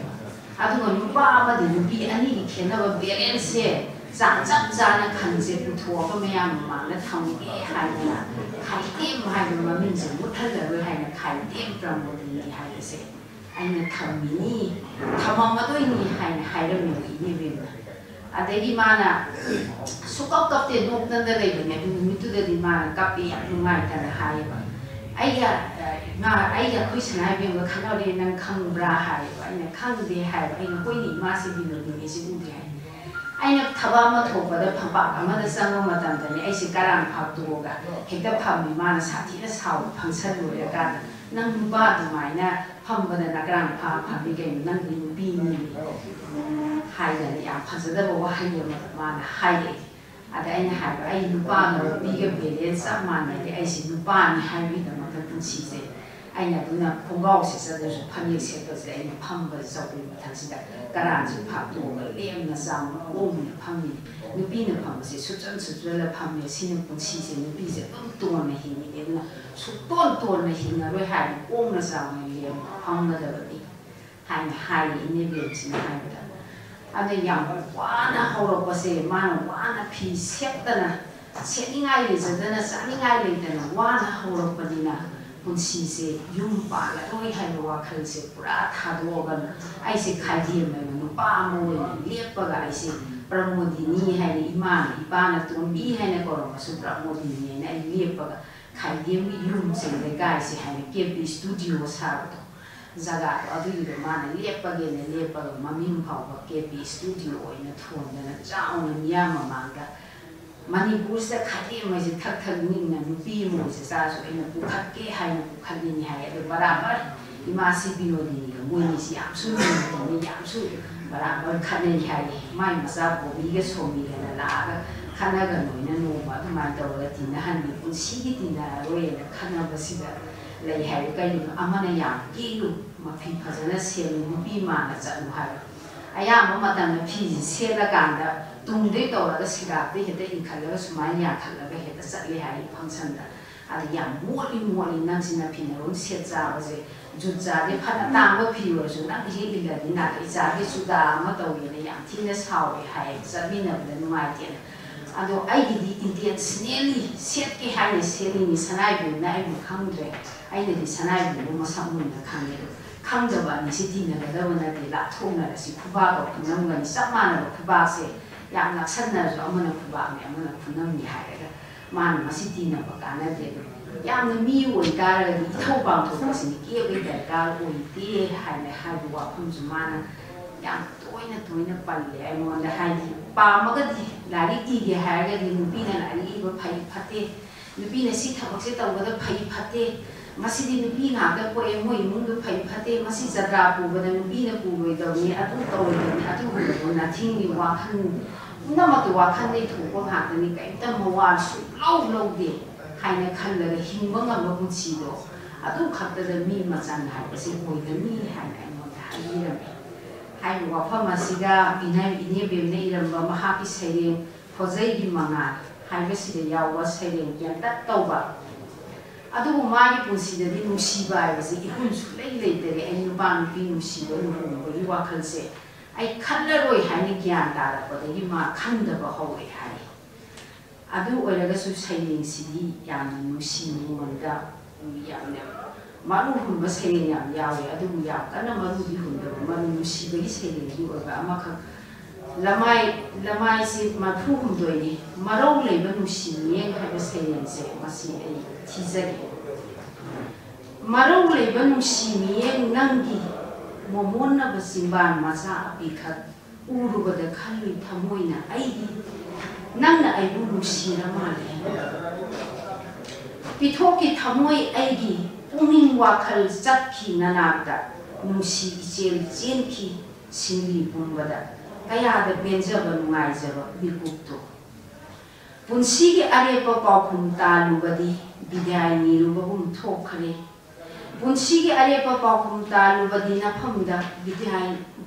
adu no pa ba di bi ani di khena ba balance se za na khan se pu tho ba me ya ma na tham ke hai na khai tem hai ma min se mu thal da hai na khai tem pram di hai se Aina kamini, tamama to ini hai ram ini benda. Ada di mana suka kapte nok nanda lagi ni, itu dari mana kapi yang nungai tanah hai. Ayah kui senai benda kalau dia nang kang berahai, aina kang dia hai, aina kui ni masih benda ni masih benda hai. Aina thaba thok pada phampak ama da sang ma tam tani ai sekarang phak tu ga hekta pham ni mana sathi na sau phangsan lo ya ka nang ba tu mai na pham ba na karang pha pha bi ke nang ni bi ni hai da ya phasa da ba hai ya ma na hai ada aina hai ai nu ba no bi ke be le sa ma na ai si nu ba ni hai bi da ma ta tu si se ꯑꯩꯅ ꯑꯗꯨꯅ ꯈꯣꯡꯒ꯭ꯔꯥꯎ ꯁꯦꯠꯆꯗ꯭ꯔꯁꯨ ꯐꯅꯦꯛ ꯁꯦꯠꯄꯁꯦ ꯑꯩꯅ ꯐꯝꯕ ꯆꯧꯀ꯭ꯔꯤ ꯃꯊꯛꯁꯤꯗ ꯀꯔꯥꯟꯁꯤ ꯐꯥꯛꯇꯣꯛꯑꯒ ꯂꯦꯝꯅ ꯆꯥꯎꯅ ꯑꯣꯡꯅ ꯐꯝꯃꯤ ꯅꯨꯄꯤꯅ ꯐꯝꯕꯁꯦ ꯁꯨꯞꯆꯟ ꯁꯨꯞꯆꯜꯂ ꯐꯝꯃꯦ ꯁꯤꯅ ꯄꯨꯟꯁꯤꯁꯦ ꯅꯨꯄꯤꯁꯦ ꯑꯗꯨꯝ ꯇꯣꯟꯅ ꯍꯤꯡꯉꯤꯅꯦ ꯑꯗꯨꯅ ꯁꯨꯛꯇꯣꯟ ꯇꯣꯟꯅ ꯍꯤꯡꯉꯔꯣꯏ ꯍꯥꯏꯅ ꯑꯣꯡꯅ ꯆꯥꯎꯅ ꯂꯦꯝꯅ ꯐꯝꯒꯗꯕꯅꯤ ꯍꯥꯏꯅ ꯍꯥꯏꯌꯦ ꯏꯅꯦꯕꯦꯝꯁꯤꯅ ꯍꯥꯏꯕꯗ ꯑꯗ ꯌꯥꯝ ꯋꯥꯅ ꯍꯧꯔꯛꯄꯁꯦ ꯃꯥꯅ ꯋꯥꯅ ꯐꯤ ꯁꯦꯠꯇꯅ ꯁꯦꯠꯅꯤꯡꯉꯥꯏ ꯂꯩꯖꯗꯅ ꯆꯥꯅꯤꯡꯉꯥꯏ ꯂꯩꯇꯅ ꯋꯥꯅ ꯍꯧꯔꯛꯄꯅꯤꯅ ꯄꯨꯟꯁꯤꯁꯦ ꯌꯨꯝ ꯄꯥꯜꯂꯔꯣꯏ ꯍꯥꯏꯕ ꯋꯥꯈꯜꯁꯦ ꯄꯨꯔꯥ ꯊꯥꯗꯣꯛꯑꯒ ꯑꯩꯁꯦ ꯈꯥꯏꯗꯦꯝꯅꯕ ꯅꯨꯄꯥ ꯑꯃ ꯑꯣꯏꯅ ꯂꯦꯞꯄꯒ ꯑꯩꯁꯦ ꯄ꯭ꯔꯃꯣꯗꯤꯅꯤ ꯍꯥꯏꯅ ꯏꯃꯥꯅ ꯏꯄꯥꯅ ꯇꯣꯝꯕꯤ ꯍꯥꯏꯅ ꯀꯧꯔꯝꯕꯁꯨ ꯄ꯭ꯔꯃꯣꯗꯤꯅꯤ ꯍꯥꯏꯅ ꯑꯩ ꯂꯦꯞꯄꯒ ꯈꯥꯏꯗꯦꯝꯒꯤ ꯌꯨꯝꯁꯦ ꯂꯩꯀꯥꯏꯁꯦ ꯍꯥꯏꯅ ꯀꯦꯄꯤ ꯁ꯭ꯇꯨꯗꯤꯑꯣ ꯁꯥꯕꯗꯣ ꯖꯒꯥꯗꯣ ꯑꯗꯨꯒꯤꯗꯣ ꯃꯥꯅ ꯂꯦꯞꯄꯒꯦꯅ ꯂꯦꯞꯄꯒ ꯃꯃꯤꯡ ꯐꯥꯎꯕ ꯀꯦꯄꯤ ꯁ꯭ꯇꯨꯗꯤꯑꯣ ꯑꯣꯏꯅ ꯊꯣꯟꯗꯅ ꯆꯥꯎꯅ ꯃꯤꯌꯥꯝ ꯃꯃꯥꯡꯗ ꯃꯅꯤꯄꯨꯔꯁꯤꯗ ꯈꯥꯏꯗꯦꯝꯍꯥꯏꯁꯦ ꯊꯛ ꯊꯛ ꯅꯤꯡꯅ ꯅꯨꯄꯤ ꯑꯃ ꯑꯣꯏꯁꯦ ꯆꯥꯔꯁꯨ ꯑꯩꯅ ꯄꯨꯈꯠꯀꯦ ꯍꯥꯏꯅ ꯄꯨꯈꯠꯂꯤꯅꯤ ꯍꯥꯏ ꯑꯗꯣ ꯕꯔꯥꯕꯔ ꯏꯃꯥꯁꯤ ꯕꯤꯅꯣꯗꯤꯅꯤꯒ ꯃꯣꯏꯅꯤꯁꯤ ꯌꯥꯝꯁꯨ ꯅꯨꯡꯉꯥꯏꯇꯦ ꯌꯥꯝꯁꯨ ꯕꯔꯥꯕꯔ ꯈꯠꯅꯩ ꯍꯥꯏꯌꯦ ꯃꯥꯏ ꯃꯆꯥ ꯕꯣꯕꯤꯒ ꯁꯣꯃꯤꯒꯅ ꯂꯥꯛꯑꯒ ꯈꯠꯅꯒ ꯅꯣꯏꯅ ꯅꯣꯡꯃ ꯑꯗꯨꯃꯥꯏꯅ ꯇꯧꯔꯒ ꯇꯤꯟꯅꯍꯟꯕꯤ ꯄꯨꯟꯁꯤꯒꯤ ꯇꯤꯟꯅꯔꯔꯣꯏꯅ ꯈꯠꯅꯕꯁꯤꯗ ꯂꯩ ꯍꯥꯏꯕ ꯀꯩꯒꯤꯅꯣ ꯑꯃꯅ ꯌꯥꯝ ꯀꯦꯌꯨ ꯃꯐꯤ ꯐꯖꯅ ꯁꯦꯠꯂꯨ ꯅꯨꯄꯤ ꯃꯥꯅ ꯆꯠꯂꯨ ꯍꯥꯏꯕ ꯑꯌꯥꯝꯕ ꯃꯇꯝꯗ ꯐꯤꯁꯤ ꯁꯦꯠꯂꯀꯥꯟꯗ ꯇꯨꯡꯗꯩ ꯇꯧꯔꯒ ꯁꯤꯔꯥꯞꯇ ꯍꯦꯛꯇ ꯏꯟꯈꯠꯂꯒ ꯁꯨꯃꯥꯏꯅ ꯌꯥꯟꯈꯠꯂꯒ ꯍꯦꯛꯇ ꯆꯠꯂꯦ ꯍꯥꯏ ꯐꯪꯁꯟꯗ ꯑꯗ ꯌꯥꯝ ꯃꯣꯠꯂꯤ ꯅꯪꯁꯤꯅ ꯐꯤꯅꯔꯣꯟ ꯁꯦꯠ ꯆꯥꯕꯁꯦ ꯖꯨꯠ ꯆꯥꯗꯦ ꯐꯅ ꯇꯥꯡꯕ ꯐꯤ ꯑꯣꯏꯔꯁꯨ ꯅꯪ ꯍꯦꯛ ꯏꯜꯂꯗꯤ ꯅꯥꯇꯩ ꯆꯥꯗꯦ ꯆꯨꯗꯥ ꯑꯃ ꯇꯧꯋꯦꯅ ꯌꯥꯝ ꯊꯤꯅ ꯁꯥꯎꯋꯦ ꯍꯥꯏ ꯆꯠꯃꯤꯟꯅꯕꯗ ꯅꯨꯡꯉꯥꯏꯇꯦꯅ ꯑꯗꯣ ꯑꯩꯒꯤꯗꯤ ꯏꯟꯇꯦꯟꯁꯅꯦꯜꯂꯤ ꯁꯦꯠꯀꯦ ꯍꯥꯏꯅ ꯁꯦꯠꯂꯤꯅꯤ ꯁꯅꯥꯏꯕꯤꯅ ꯑꯩꯕꯨ ꯈꯪꯗ꯭ꯔꯦ ꯑꯩꯅꯗꯤ ꯁꯅꯥꯏꯕꯤꯕꯨ ꯃꯁꯛ ꯃꯨꯟꯅ ꯈꯪꯉꯦ ꯈꯪꯗꯕ ꯑꯅꯤꯁꯤ ꯇꯤꯟꯅꯒꯗꯕ ꯅꯠꯇꯦ ꯂꯥꯞꯊꯣꯛꯅꯔꯁꯤ ꯈꯨꯕꯥꯛꯀ ꯈꯨꯅꯝꯒꯅꯤ ꯆꯞ ꯃꯥꯟꯅꯕ ꯈꯨꯕꯥꯛꯁꯦ ꯌꯥꯝ ꯅꯛꯁꯟꯅꯔꯁꯨ ꯑꯃꯅ ꯈꯨꯕꯥꯛꯅꯤ ꯑꯃꯅ ꯈꯨꯅꯝꯅꯤ ꯍꯥꯏꯔꯒ ꯃꯥꯅ ꯃꯁꯤ ꯇꯤꯟꯅꯕ ꯀꯥꯟꯅꯗꯦ ꯌꯥꯝꯅ ꯃꯤ ꯑꯣꯏꯇꯥꯔꯒꯗꯤ ꯏꯊꯧ ꯄꯥꯡꯊꯣꯛꯄꯁꯤꯅꯤ ꯀꯦꯕꯒꯤ ꯗꯔꯀꯥꯔ ꯑꯣꯏꯗꯦ ꯍꯥꯏꯅ ꯍꯥꯏꯕ ꯋꯥꯐꯝꯁꯨ ꯃꯥꯅ ꯌꯥꯝ ꯇꯣꯏꯅ ꯄꯜꯂꯦ ꯑꯩꯉꯣꯟꯗ ꯍꯥꯏꯗꯤ ꯄꯥꯝꯃꯒꯗꯤ ꯂꯥꯏꯔꯤꯛ ꯏꯒꯦ ꯍꯥꯏꯔꯒꯗꯤ ꯅꯨꯄꯤꯅ ꯂꯥꯏꯔꯤꯛ ꯏꯕ ꯐꯩ ꯐꯠꯇꯦ ꯅꯨꯄꯤꯅ ꯁꯤ ꯊꯕꯛꯁꯦ ꯇꯧꯕꯗ ꯐꯩ ꯐꯠꯇꯦ ꯃꯁꯤꯗꯤ ꯅꯨꯄꯤ ꯉꯥꯛꯇ ꯄꯣꯛꯑꯦ ꯃꯣꯏ ꯏꯃꯨꯡꯗꯣ ꯐꯩ ꯐꯠꯇꯦ ꯃꯁꯤ ꯖꯇ꯭ꯔꯥ ꯄꯨꯕꯗ ꯅꯨꯄꯤꯅ ꯄꯨꯔꯣꯏꯗꯕꯅꯤ ꯑꯗꯨ ꯇꯧꯔꯣꯏꯗꯕꯅꯤ ꯑꯗꯨꯒꯨꯝꯕꯗꯣ ꯅꯥꯊꯤꯡꯒꯤ ꯋꯥꯈꯜ ꯄꯨꯝꯅꯃꯛꯀꯤ ꯋꯥꯈꯜꯗꯒꯤ ꯊꯣꯛꯄ ꯉꯥꯛꯇꯅꯤ ꯀꯔꯤꯝꯇ ꯃꯋꯥ ꯁꯨꯡꯂꯧ ꯂꯧꯗꯦ ꯍꯥꯏꯅ ꯈꯜꯂꯒ ꯍꯤꯡꯕ ꯉꯝꯕ ꯄꯨꯟꯁꯤꯗꯣ ꯑꯗꯨ ꯈꯛꯇꯗ ꯃꯤ ꯃꯆꯪ ꯍꯥꯏꯕꯁꯤ ꯑꯣꯏꯒꯅꯤ ꯍꯥꯏꯅ ꯑꯩꯉꯣꯟꯗ ꯍꯥꯏꯕꯤꯔꯝꯃꯤ ꯍꯥꯏꯕ ꯋꯥꯐꯝ ꯑꯁꯤꯗ ꯏꯅꯦꯕꯦꯝꯅ ꯏꯔꯝꯕ ꯃꯍꯥꯛꯀꯤ ꯁꯩꯔꯦꯡ ꯈꯣꯖꯩꯒꯤ ꯃꯉꯥꯜ ꯍꯥꯏꯕꯁꯤꯗ ꯌꯥꯎꯕ ꯁꯩꯔꯦꯡ ꯌꯥꯟꯇꯛ ꯇꯧꯕ ꯑꯗꯨꯕꯨ ꯃꯥꯒꯤ ꯄꯨꯟꯁꯤꯗꯗꯤ ꯅꯨꯡꯁꯤꯕ ꯍꯥꯏꯕꯁꯤ ꯏꯍꯨꯟ ꯁꯨꯡꯂꯩ ꯂꯩꯇꯔꯦ ꯑꯩ ꯅꯨꯄꯥ ꯅꯨꯄꯤ ꯅꯨꯡꯁꯤꯕ ꯂꯨꯍꯣꯡꯕꯒꯤ ꯋꯥꯈꯜꯁꯦ ꯑꯩ ꯈꯜꯂꯔꯣꯏ ꯍꯥꯏꯅ ꯒ꯭ꯌꯥꯟ ꯇꯥꯔꯛꯄꯗꯒꯤ ꯃꯥ ꯈꯟꯗꯕ ꯍꯧꯔꯦ ꯍꯥꯏ ꯑꯗꯨ ꯑꯣꯏꯔꯒꯁꯨ ꯁꯩꯔꯦꯡꯁꯤꯗꯤ ꯌꯥꯝꯅ ꯅꯨꯡꯁꯤ ꯅꯨꯡꯉꯣꯟꯗ ꯌꯥꯝꯅ ꯃꯔꯨ ꯍꯨꯟꯕ ꯁꯩꯔꯦꯡ ꯌꯥꯝ ꯌꯥꯎꯋꯦ ꯑꯗꯨꯕꯨ ꯌꯥꯝ ꯀꯟꯅ ꯃꯔꯨꯗꯤ ꯍꯨꯟꯗꯕ ꯃꯔꯨ ꯅꯨꯡꯁꯤꯕꯒꯤ ꯁꯩꯔꯦꯡꯒꯤ ꯑꯣꯏꯕ ꯑꯃꯈꯛ ꯂꯃꯥꯏꯁꯤ 34ꯅꯤ ꯃꯔꯧ ꯂꯩꯕ ꯅꯨꯡꯁꯤ ꯃꯤꯠꯌꯦꯡ ꯍꯥꯏꯕ ꯁꯩꯔꯦꯡꯁꯦ ꯃꯁꯤ ꯑꯩ ꯊꯤꯖꯒꯦ ꯃꯔꯧ ꯂꯩꯕ ꯅꯨꯡꯁꯤ ꯃꯤꯠꯌꯦꯡ ꯅꯪꯒꯤ ꯃꯣꯃꯣꯟꯅꯕ ꯆꯤꯡꯕꯥꯟ ꯃꯆꯥ ꯑꯄꯤꯈꯛ ꯎꯔꯨꯕꯗ ꯈꯜꯂꯨꯏ ꯊꯃꯣꯏꯅ ꯑꯩꯒꯤ ꯅꯪꯅ ꯑꯩꯕꯨ ꯅꯨꯡꯁꯤꯔ ꯃꯥꯜꯂꯦ ꯄꯤꯊꯣꯛꯀꯤ ꯊꯃꯣꯏ ꯑꯩꯒꯤ ꯄꯨꯛꯅꯤꯡ ꯋꯥꯈꯜ ꯆꯠꯈꯤ ꯅꯅꯥꯛꯇ ꯅꯨꯡꯁꯤ ꯏꯆꯦꯜ ꯆꯦꯟꯈꯤ ꯁꯤꯡꯂꯤ ꯄꯨꯝꯕꯗ ꯀꯌꯥꯗ ꯄꯦꯟꯖꯕ ꯅꯨꯡꯉꯥꯏꯖꯕ ꯃꯤꯀꯨꯞꯇꯣ ꯄꯨꯟꯁꯤꯒꯤ ꯑꯔꯦꯞꯄ ꯄꯥꯎꯈꯨꯝ ꯇꯥꯜꯂꯨꯕꯗꯤ ꯕꯤꯗꯥꯏ ꯅꯤꯔꯨꯕꯒꯨꯝ ꯊꯣꯛꯈ꯭ꯔꯦ ꯄꯨꯟꯁꯤꯒꯤ ꯑꯔꯦꯞꯄ ꯄꯥꯎꯈꯨꯝ ꯇꯥꯜꯂꯨꯕꯗꯤ ꯅꯐꯝꯗ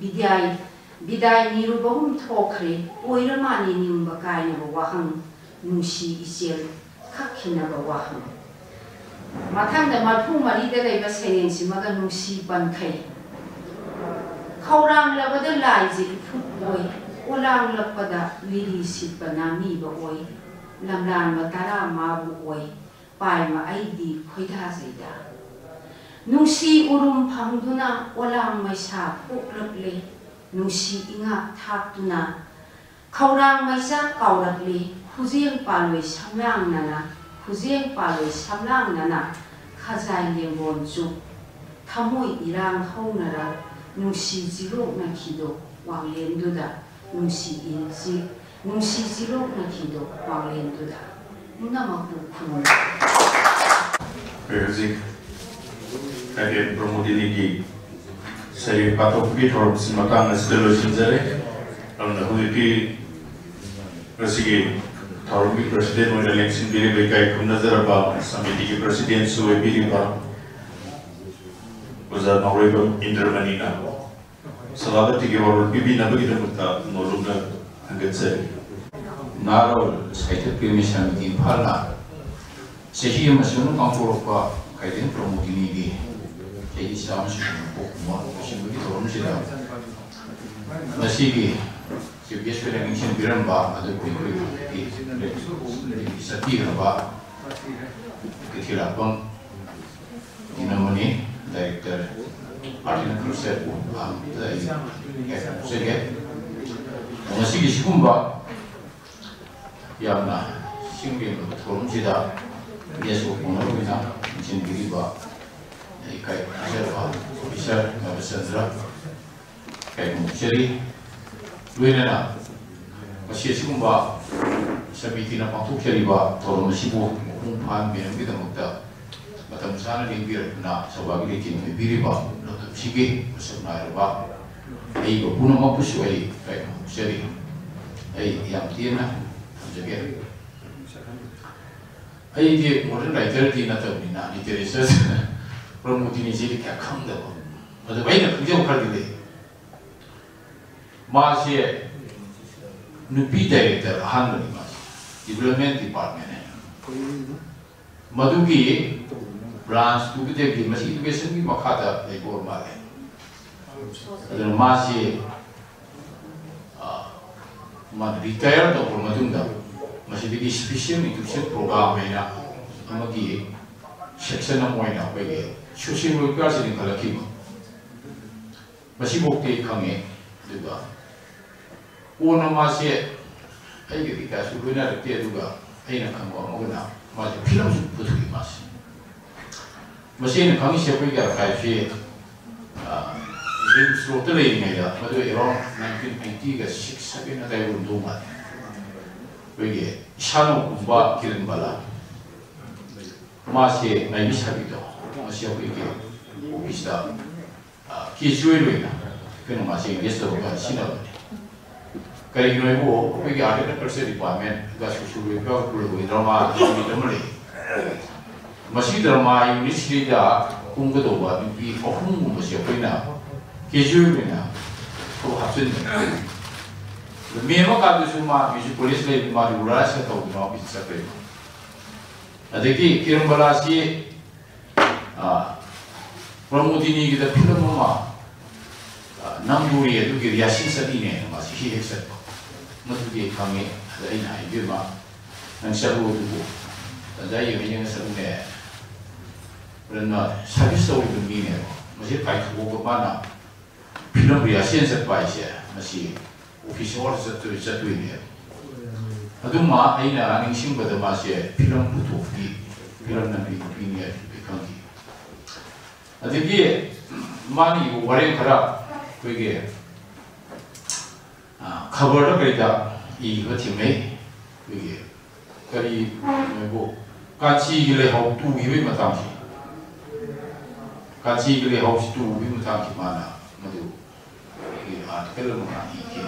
ꯕꯤꯗꯥꯏ ꯅꯤꯔꯨꯕꯒꯨꯝ ꯊꯣꯛꯈ꯭ꯔꯦ ꯑꯣꯏꯔ ꯃꯥꯜꯂꯤ ꯅꯤꯡꯕ ꯀꯥꯏꯅꯕ ꯋꯥꯍꯪ ꯅꯨꯡꯁꯤ ꯏꯆꯦꯜ ꯈꯛꯈꯤꯅꯕ ꯋꯥꯍꯪ ꯃꯊꯪꯗ 34ꯗ ꯂꯩꯕ ꯁꯩꯔꯦꯡꯁꯤꯃꯒ ꯅꯨꯡꯁꯤ ꯄꯟꯈꯩ ꯈꯧꯔꯥꯡꯂꯕꯗ ꯂꯥꯏꯁꯦ ꯏꯐꯨꯠ ꯑꯣꯏ ꯑꯣꯂꯥꯡꯂꯛꯄꯗ ꯂꯤꯔꯤ ꯁꯤꯠꯄ ꯅꯥꯃꯤꯕ ꯑꯣꯏ ꯂꯝꯂꯥꯟꯕ 15ꯕꯨ ꯑꯣꯏ ꯄꯥꯏꯃ ꯑꯩꯗꯤ ꯈꯣꯏꯗꯥꯖꯩꯗ ꯅꯨꯡꯁꯤ ꯎꯔꯨꯝ ꯐꯪꯗꯨꯅ ꯑꯣꯂꯥꯡ ꯃꯩꯁꯥ ꯄꯣꯛꯂꯛꯂꯦ ꯅꯨꯡꯁꯤ ꯏꯉꯥꯛ ꯊꯥꯛꯇꯨꯅ ꯈꯧꯔꯥꯡ ꯃꯩꯆꯥ ꯀꯥꯎꯔꯛꯂꯦ ꯈꯨꯖꯦꯡ ꯄꯥꯂꯣꯏ ꯁꯝꯂꯥꯡꯅꯅ ꯈꯖꯥꯏ ꯂꯦꯡꯕꯣꯟ ꯆꯨꯞ ꯊꯃꯣꯏ ꯏꯔꯥꯡ ꯍꯧꯅꯔ ꯅꯨꯡꯁꯤ ꯖꯤꯔꯣꯛꯅꯈꯤꯗꯣ ꯋꯥꯡꯂꯦꯟꯗꯨꯗ ꯅꯨꯡꯁꯤ ꯖꯤꯔꯣꯛꯅꯈꯤꯗꯣ ꯋꯥꯡꯂꯦꯟꯗꯨꯗ ꯄꯨꯝꯅꯃꯛꯄꯨ ꯈꯨꯔꯨꯝ ꯍꯧꯖꯤꯛ ꯀꯩꯗꯦꯝ ꯄ꯭ꯔꯃꯣꯗꯤꯅꯤꯒꯤ ꯁꯩꯔꯦꯡ ꯄꯥꯊꯣꯛꯄꯒꯤ ꯊꯧꯔꯝꯁꯤꯡ ꯃꯇꯥꯡ ꯑꯁꯤꯗ ꯂꯣꯏꯁꯤꯟꯖꯔꯦ ꯑꯗꯨꯅ ꯍꯧꯖꯤꯛꯀꯤ ꯉꯁꯤꯒꯤ ꯊꯧꯔꯝꯒꯤ ꯄ꯭ꯔꯁꯤꯗꯦꯟ ꯑꯣꯏꯅ ꯂꯦꯡꯁꯤꯟꯕꯤꯔꯤꯕ ꯏꯀꯥꯏ ꯈꯨꯝꯅꯖꯔꯕ ꯁꯃꯤꯇꯤꯒꯤ ꯄ꯭ꯔꯁꯤꯗꯦꯟꯁꯨ ꯑꯣꯏꯕꯤꯔꯤꯕ Tanza Norway Indramanina. Salamat tigor bibi na bagi dapat nolong hanggang sa Naro Saitek Permission di Pala. Sehi masuk kampur apa kaiden promotini di. Jadi sama suku mau masih begitu orang sila. Masih di biasa yang ingin biran ba ada kui di setiap ba kecil abang dinamoni director artinya cruiser dari segi masih di sikumba yang na singgung betul tidak biasa orang kita macam diri ba kayak bisa nggak bisa kayak musiri luena masih sikumba sabiti na pangtuk cari ba orang masih kumpulan bilang kita muda macam sana di biar na sebagai tim biri ba lalu sige sebenarnya ba ai ko puno mampus ai kayak musiri ai yang tiena jadi ai dia modern writer di na tahu ni na literature promoting jadi kayak kamu dah ada banyak kerja ukar di masih nupi director handle ni masih development department Madugi branch tu kita di masih education ni makada lebih malah dan masih mana retire atau bermadunda masih di special education program mana amagi section mana bagi social worker sini kalau kita masih bukti kami juga orang masih ayo kita sudah ada juga ayo nak kamu mau guna masih film betul masih kami siapa yang kaji ini seluruh ini ya pada era 1980 ke 6 ada yang untung mat bagi shano kumba kirim bala masih naik bisa gitu masih apa yang bisa kisah itu ya kena masih gestur kan siapa kali ini ibu bagi ada kerja department gas usul itu perlu drama ini masih drama ini sudah kumpulan doa di oknum masih apa ini kejualnya kalau hasil memang kalau semua bisa polis lebih maju rasa atau tidak bisa sampai ada kirim balasi promotini kita film mama namburi itu kira yasin sedih masih hidup sedih Mesti kami ada ini aja mah, nang seru tu, ada yang seru ni, kerana saya seru tu ni, masih baik tu mana, film biasa sepai saja, masih official satu ini. Adu mah ini orang sing pada masih film tu film nanti ini kanti. Ada dia, mani orang kerap, pergi. cover 그러니까 이거 팀에 이게 그리 뭐 같이 일에 하고 또 이외 마땅히 같이 일에 하고 또 이외 마땅히 많아 모두 이게 그런 거 이게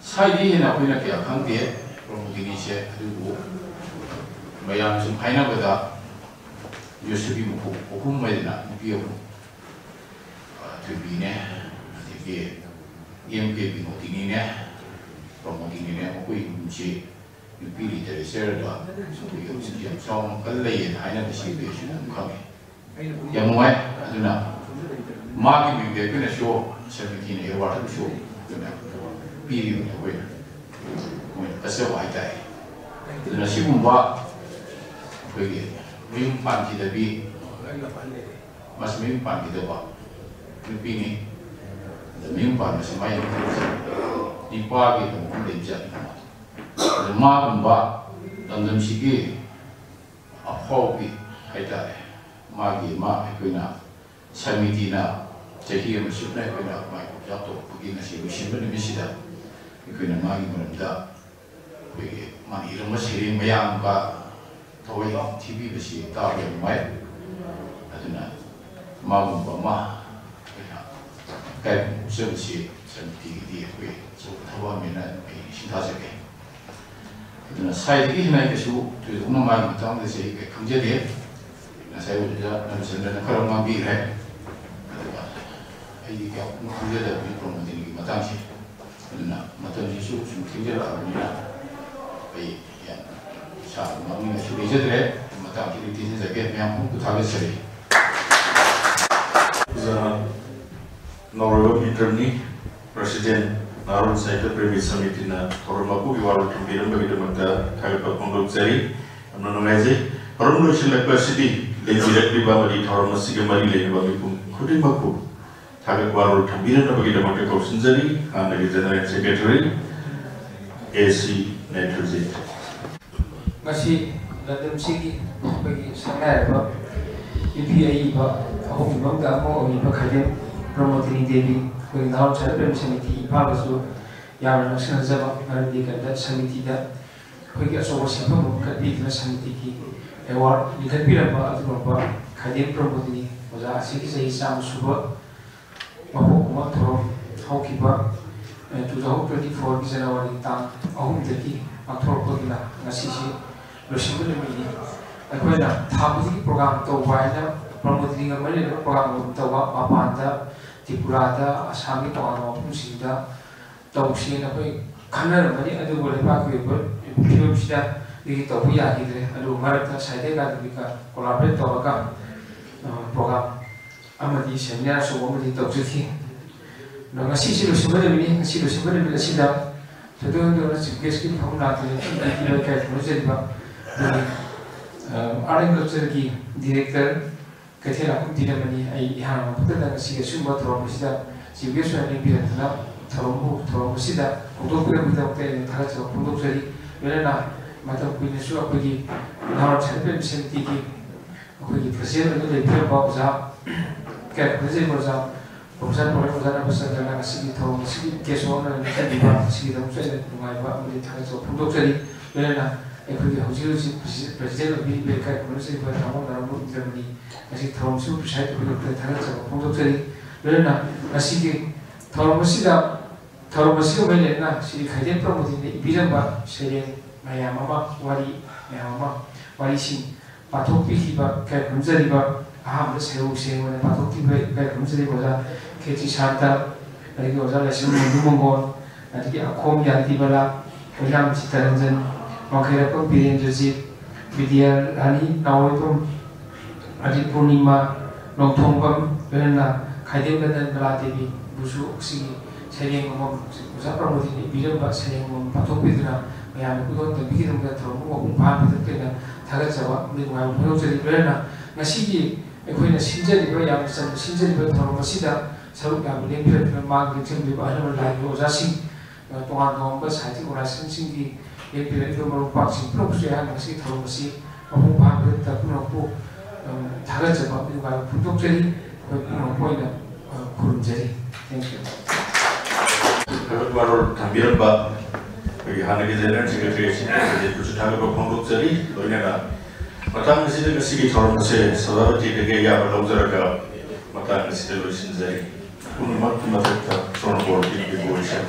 사이에 나오는 게 약한 게 그런 분들이시 그리고 뭐야 좀 파이나보다 요새비 뭐 고군마이나 비용 되비네 되게 EMK promoting ini aku ingin pilih dari serda yang song kali yang hanya disini kami yang mulai adalah magi minggu kena show seperti ini awal show kena pilih aku ya kasih wajah dan nasi bumba bagi mimpan kita bi mas mimpan kita pak ini mimpan masih banyak di pagi itu mungkin jadi rumah bumba dan dalam segi hobi ada magi itu na samiti na jadi masih na itu na mai jatuh begini sih musim ini masih itu na magi merenda bagi mani rumah sering bayang ba tahu TV masih tahu yang mai itu na magu bama kayak seperti dia gue tahu mana 신사적에 그러나 사회적인 희망의 것이고 또 오늘 많이 못하는 것이 강제돼 나 사회주의자 남선들은 그런 만 비례 ꯑꯩꯗꯤ ꯀꯌꯥ ꯈꯪꯖꯗꯕꯅꯤ ꯄ꯭ꯔꯣꯃꯣꯇꯤꯒꯤ ꯃꯇꯥꯡꯁꯤ ꯑꯗꯨꯅ ꯃꯇꯝꯁꯤꯁꯨ ꯁꯨꯝ ꯊꯦꯡꯖꯔꯛꯑꯕꯅꯤ나 ꯑꯩ ꯏꯁꯥ ꯉꯝꯅꯤꯡꯉꯥꯏꯁꯨ ꯂꯩꯖꯗ꯭ꯔꯦ ꯃꯇꯥꯡꯁꯤꯗ ꯊꯤꯖꯒꯦ ꯃꯌꯥꯝ ꯑꯃꯕꯨ ꯊꯥꯒꯠꯆꯔꯤ Norway Interni President Narun Saita Premi Samitina Thormapu Yuwaru Tambiram Bagidamata Kagapa Pondokzari Amnongaze Horumu Shilakasidi Directly Bamadi Thormasigamari Lenibamikum Kudimaku Kagakwaru Tambiram Bagidamata Kosinzari and the General Secretary AC Netruzit. Masi Ladam Sigi Bagi Sanaraba EPA Home Bangamo or Bakadem promoting Devi with our Champion Committee, Palasu, Yara National Zaba, Arabic, that Samiti that we get so much of Kadina Samiti, a war, you can be about Kadim promoting was a 6 Sam Suba, Mahomatoro, Hokiba, and to the whole 24 is an hour in town, Home Teki, Antropogina, Nasisi, Roshimuni, a quite a Tabuzi program to Wina, promoting a million program to Mapanda. Tripurada, Assami, or Musida, Tausi, and a way, Canada, many other will evacuate, Pumsida, the Topia, and Marta, Sadega, collaborate Tobaga program. Amadi, Senya, so woman in Topsiki. No, I see you somebody, I see you somebody will sit down. So don't do us to get from Latin, Article Director. Kathira Dinamani, I have put that see a summa Toromsida, Sivation and Biatana, Toromsida, Udopia without paying the touch of Pundopsari, Verena, Matam Pinisua, Pigi, Lord Champion Sentiki, Pigi President, the Purpose, Cat President was up, for example, Rosana City Tom, City Kesona, and Kadiba, City of President, my family, the touch of Pundopsari, Verena, and Pigi President of the Community, but I want Germany. As it throws you beside the Tarats of Pondokari, Verena, a city, Toromosida, Toromosio Melena, she had promoting the Biramba, saying, Mayamama, Wari, Mayama, Warishi, Patoki, Kakumzariba, Aham, saying, when a Patoki, Kakumzariba, Katie Santa, like it was a lesson in Dumongon, and the Akom Yantibala, William Chitaranjan, Makarapo, Pirin Jazit, Vidya Rani, now. Adi Purnima, Nongtongbam, Verena, Kaidem Bala Devi, Busu, Oxy, saying, Zapromoting, Bilamba, saying, Patopidra, Mayamukon, the beginning of the Tomo, Pampa, Tagazawa, meanwhile, Military Verena, Nasiki, a queen of Sinjari, Bayam, Sinjari, Toromosida, Saruka, Limpia, Margaret, Animal like Rosasi, Tuan Gombas, Hati, or Sensing, the Imperial Parks in Propsia, and Nasi Toromosi, or Pampa, Tapuno. 다가져봐 그리고 분독적인 보이는 구름제리. Thank you. 바로 담비를 봐. 여기 하늘의 제는 세크레터리 이제 부수 다가고 분독제리 너희네가 마땅한 시대가 시기 저런 것에 서다버티 되게 야를 넘저라가 마땅한 시대로 신자리 오늘 만큼 맞았다. 저는 뭘 이렇게 보이시죠?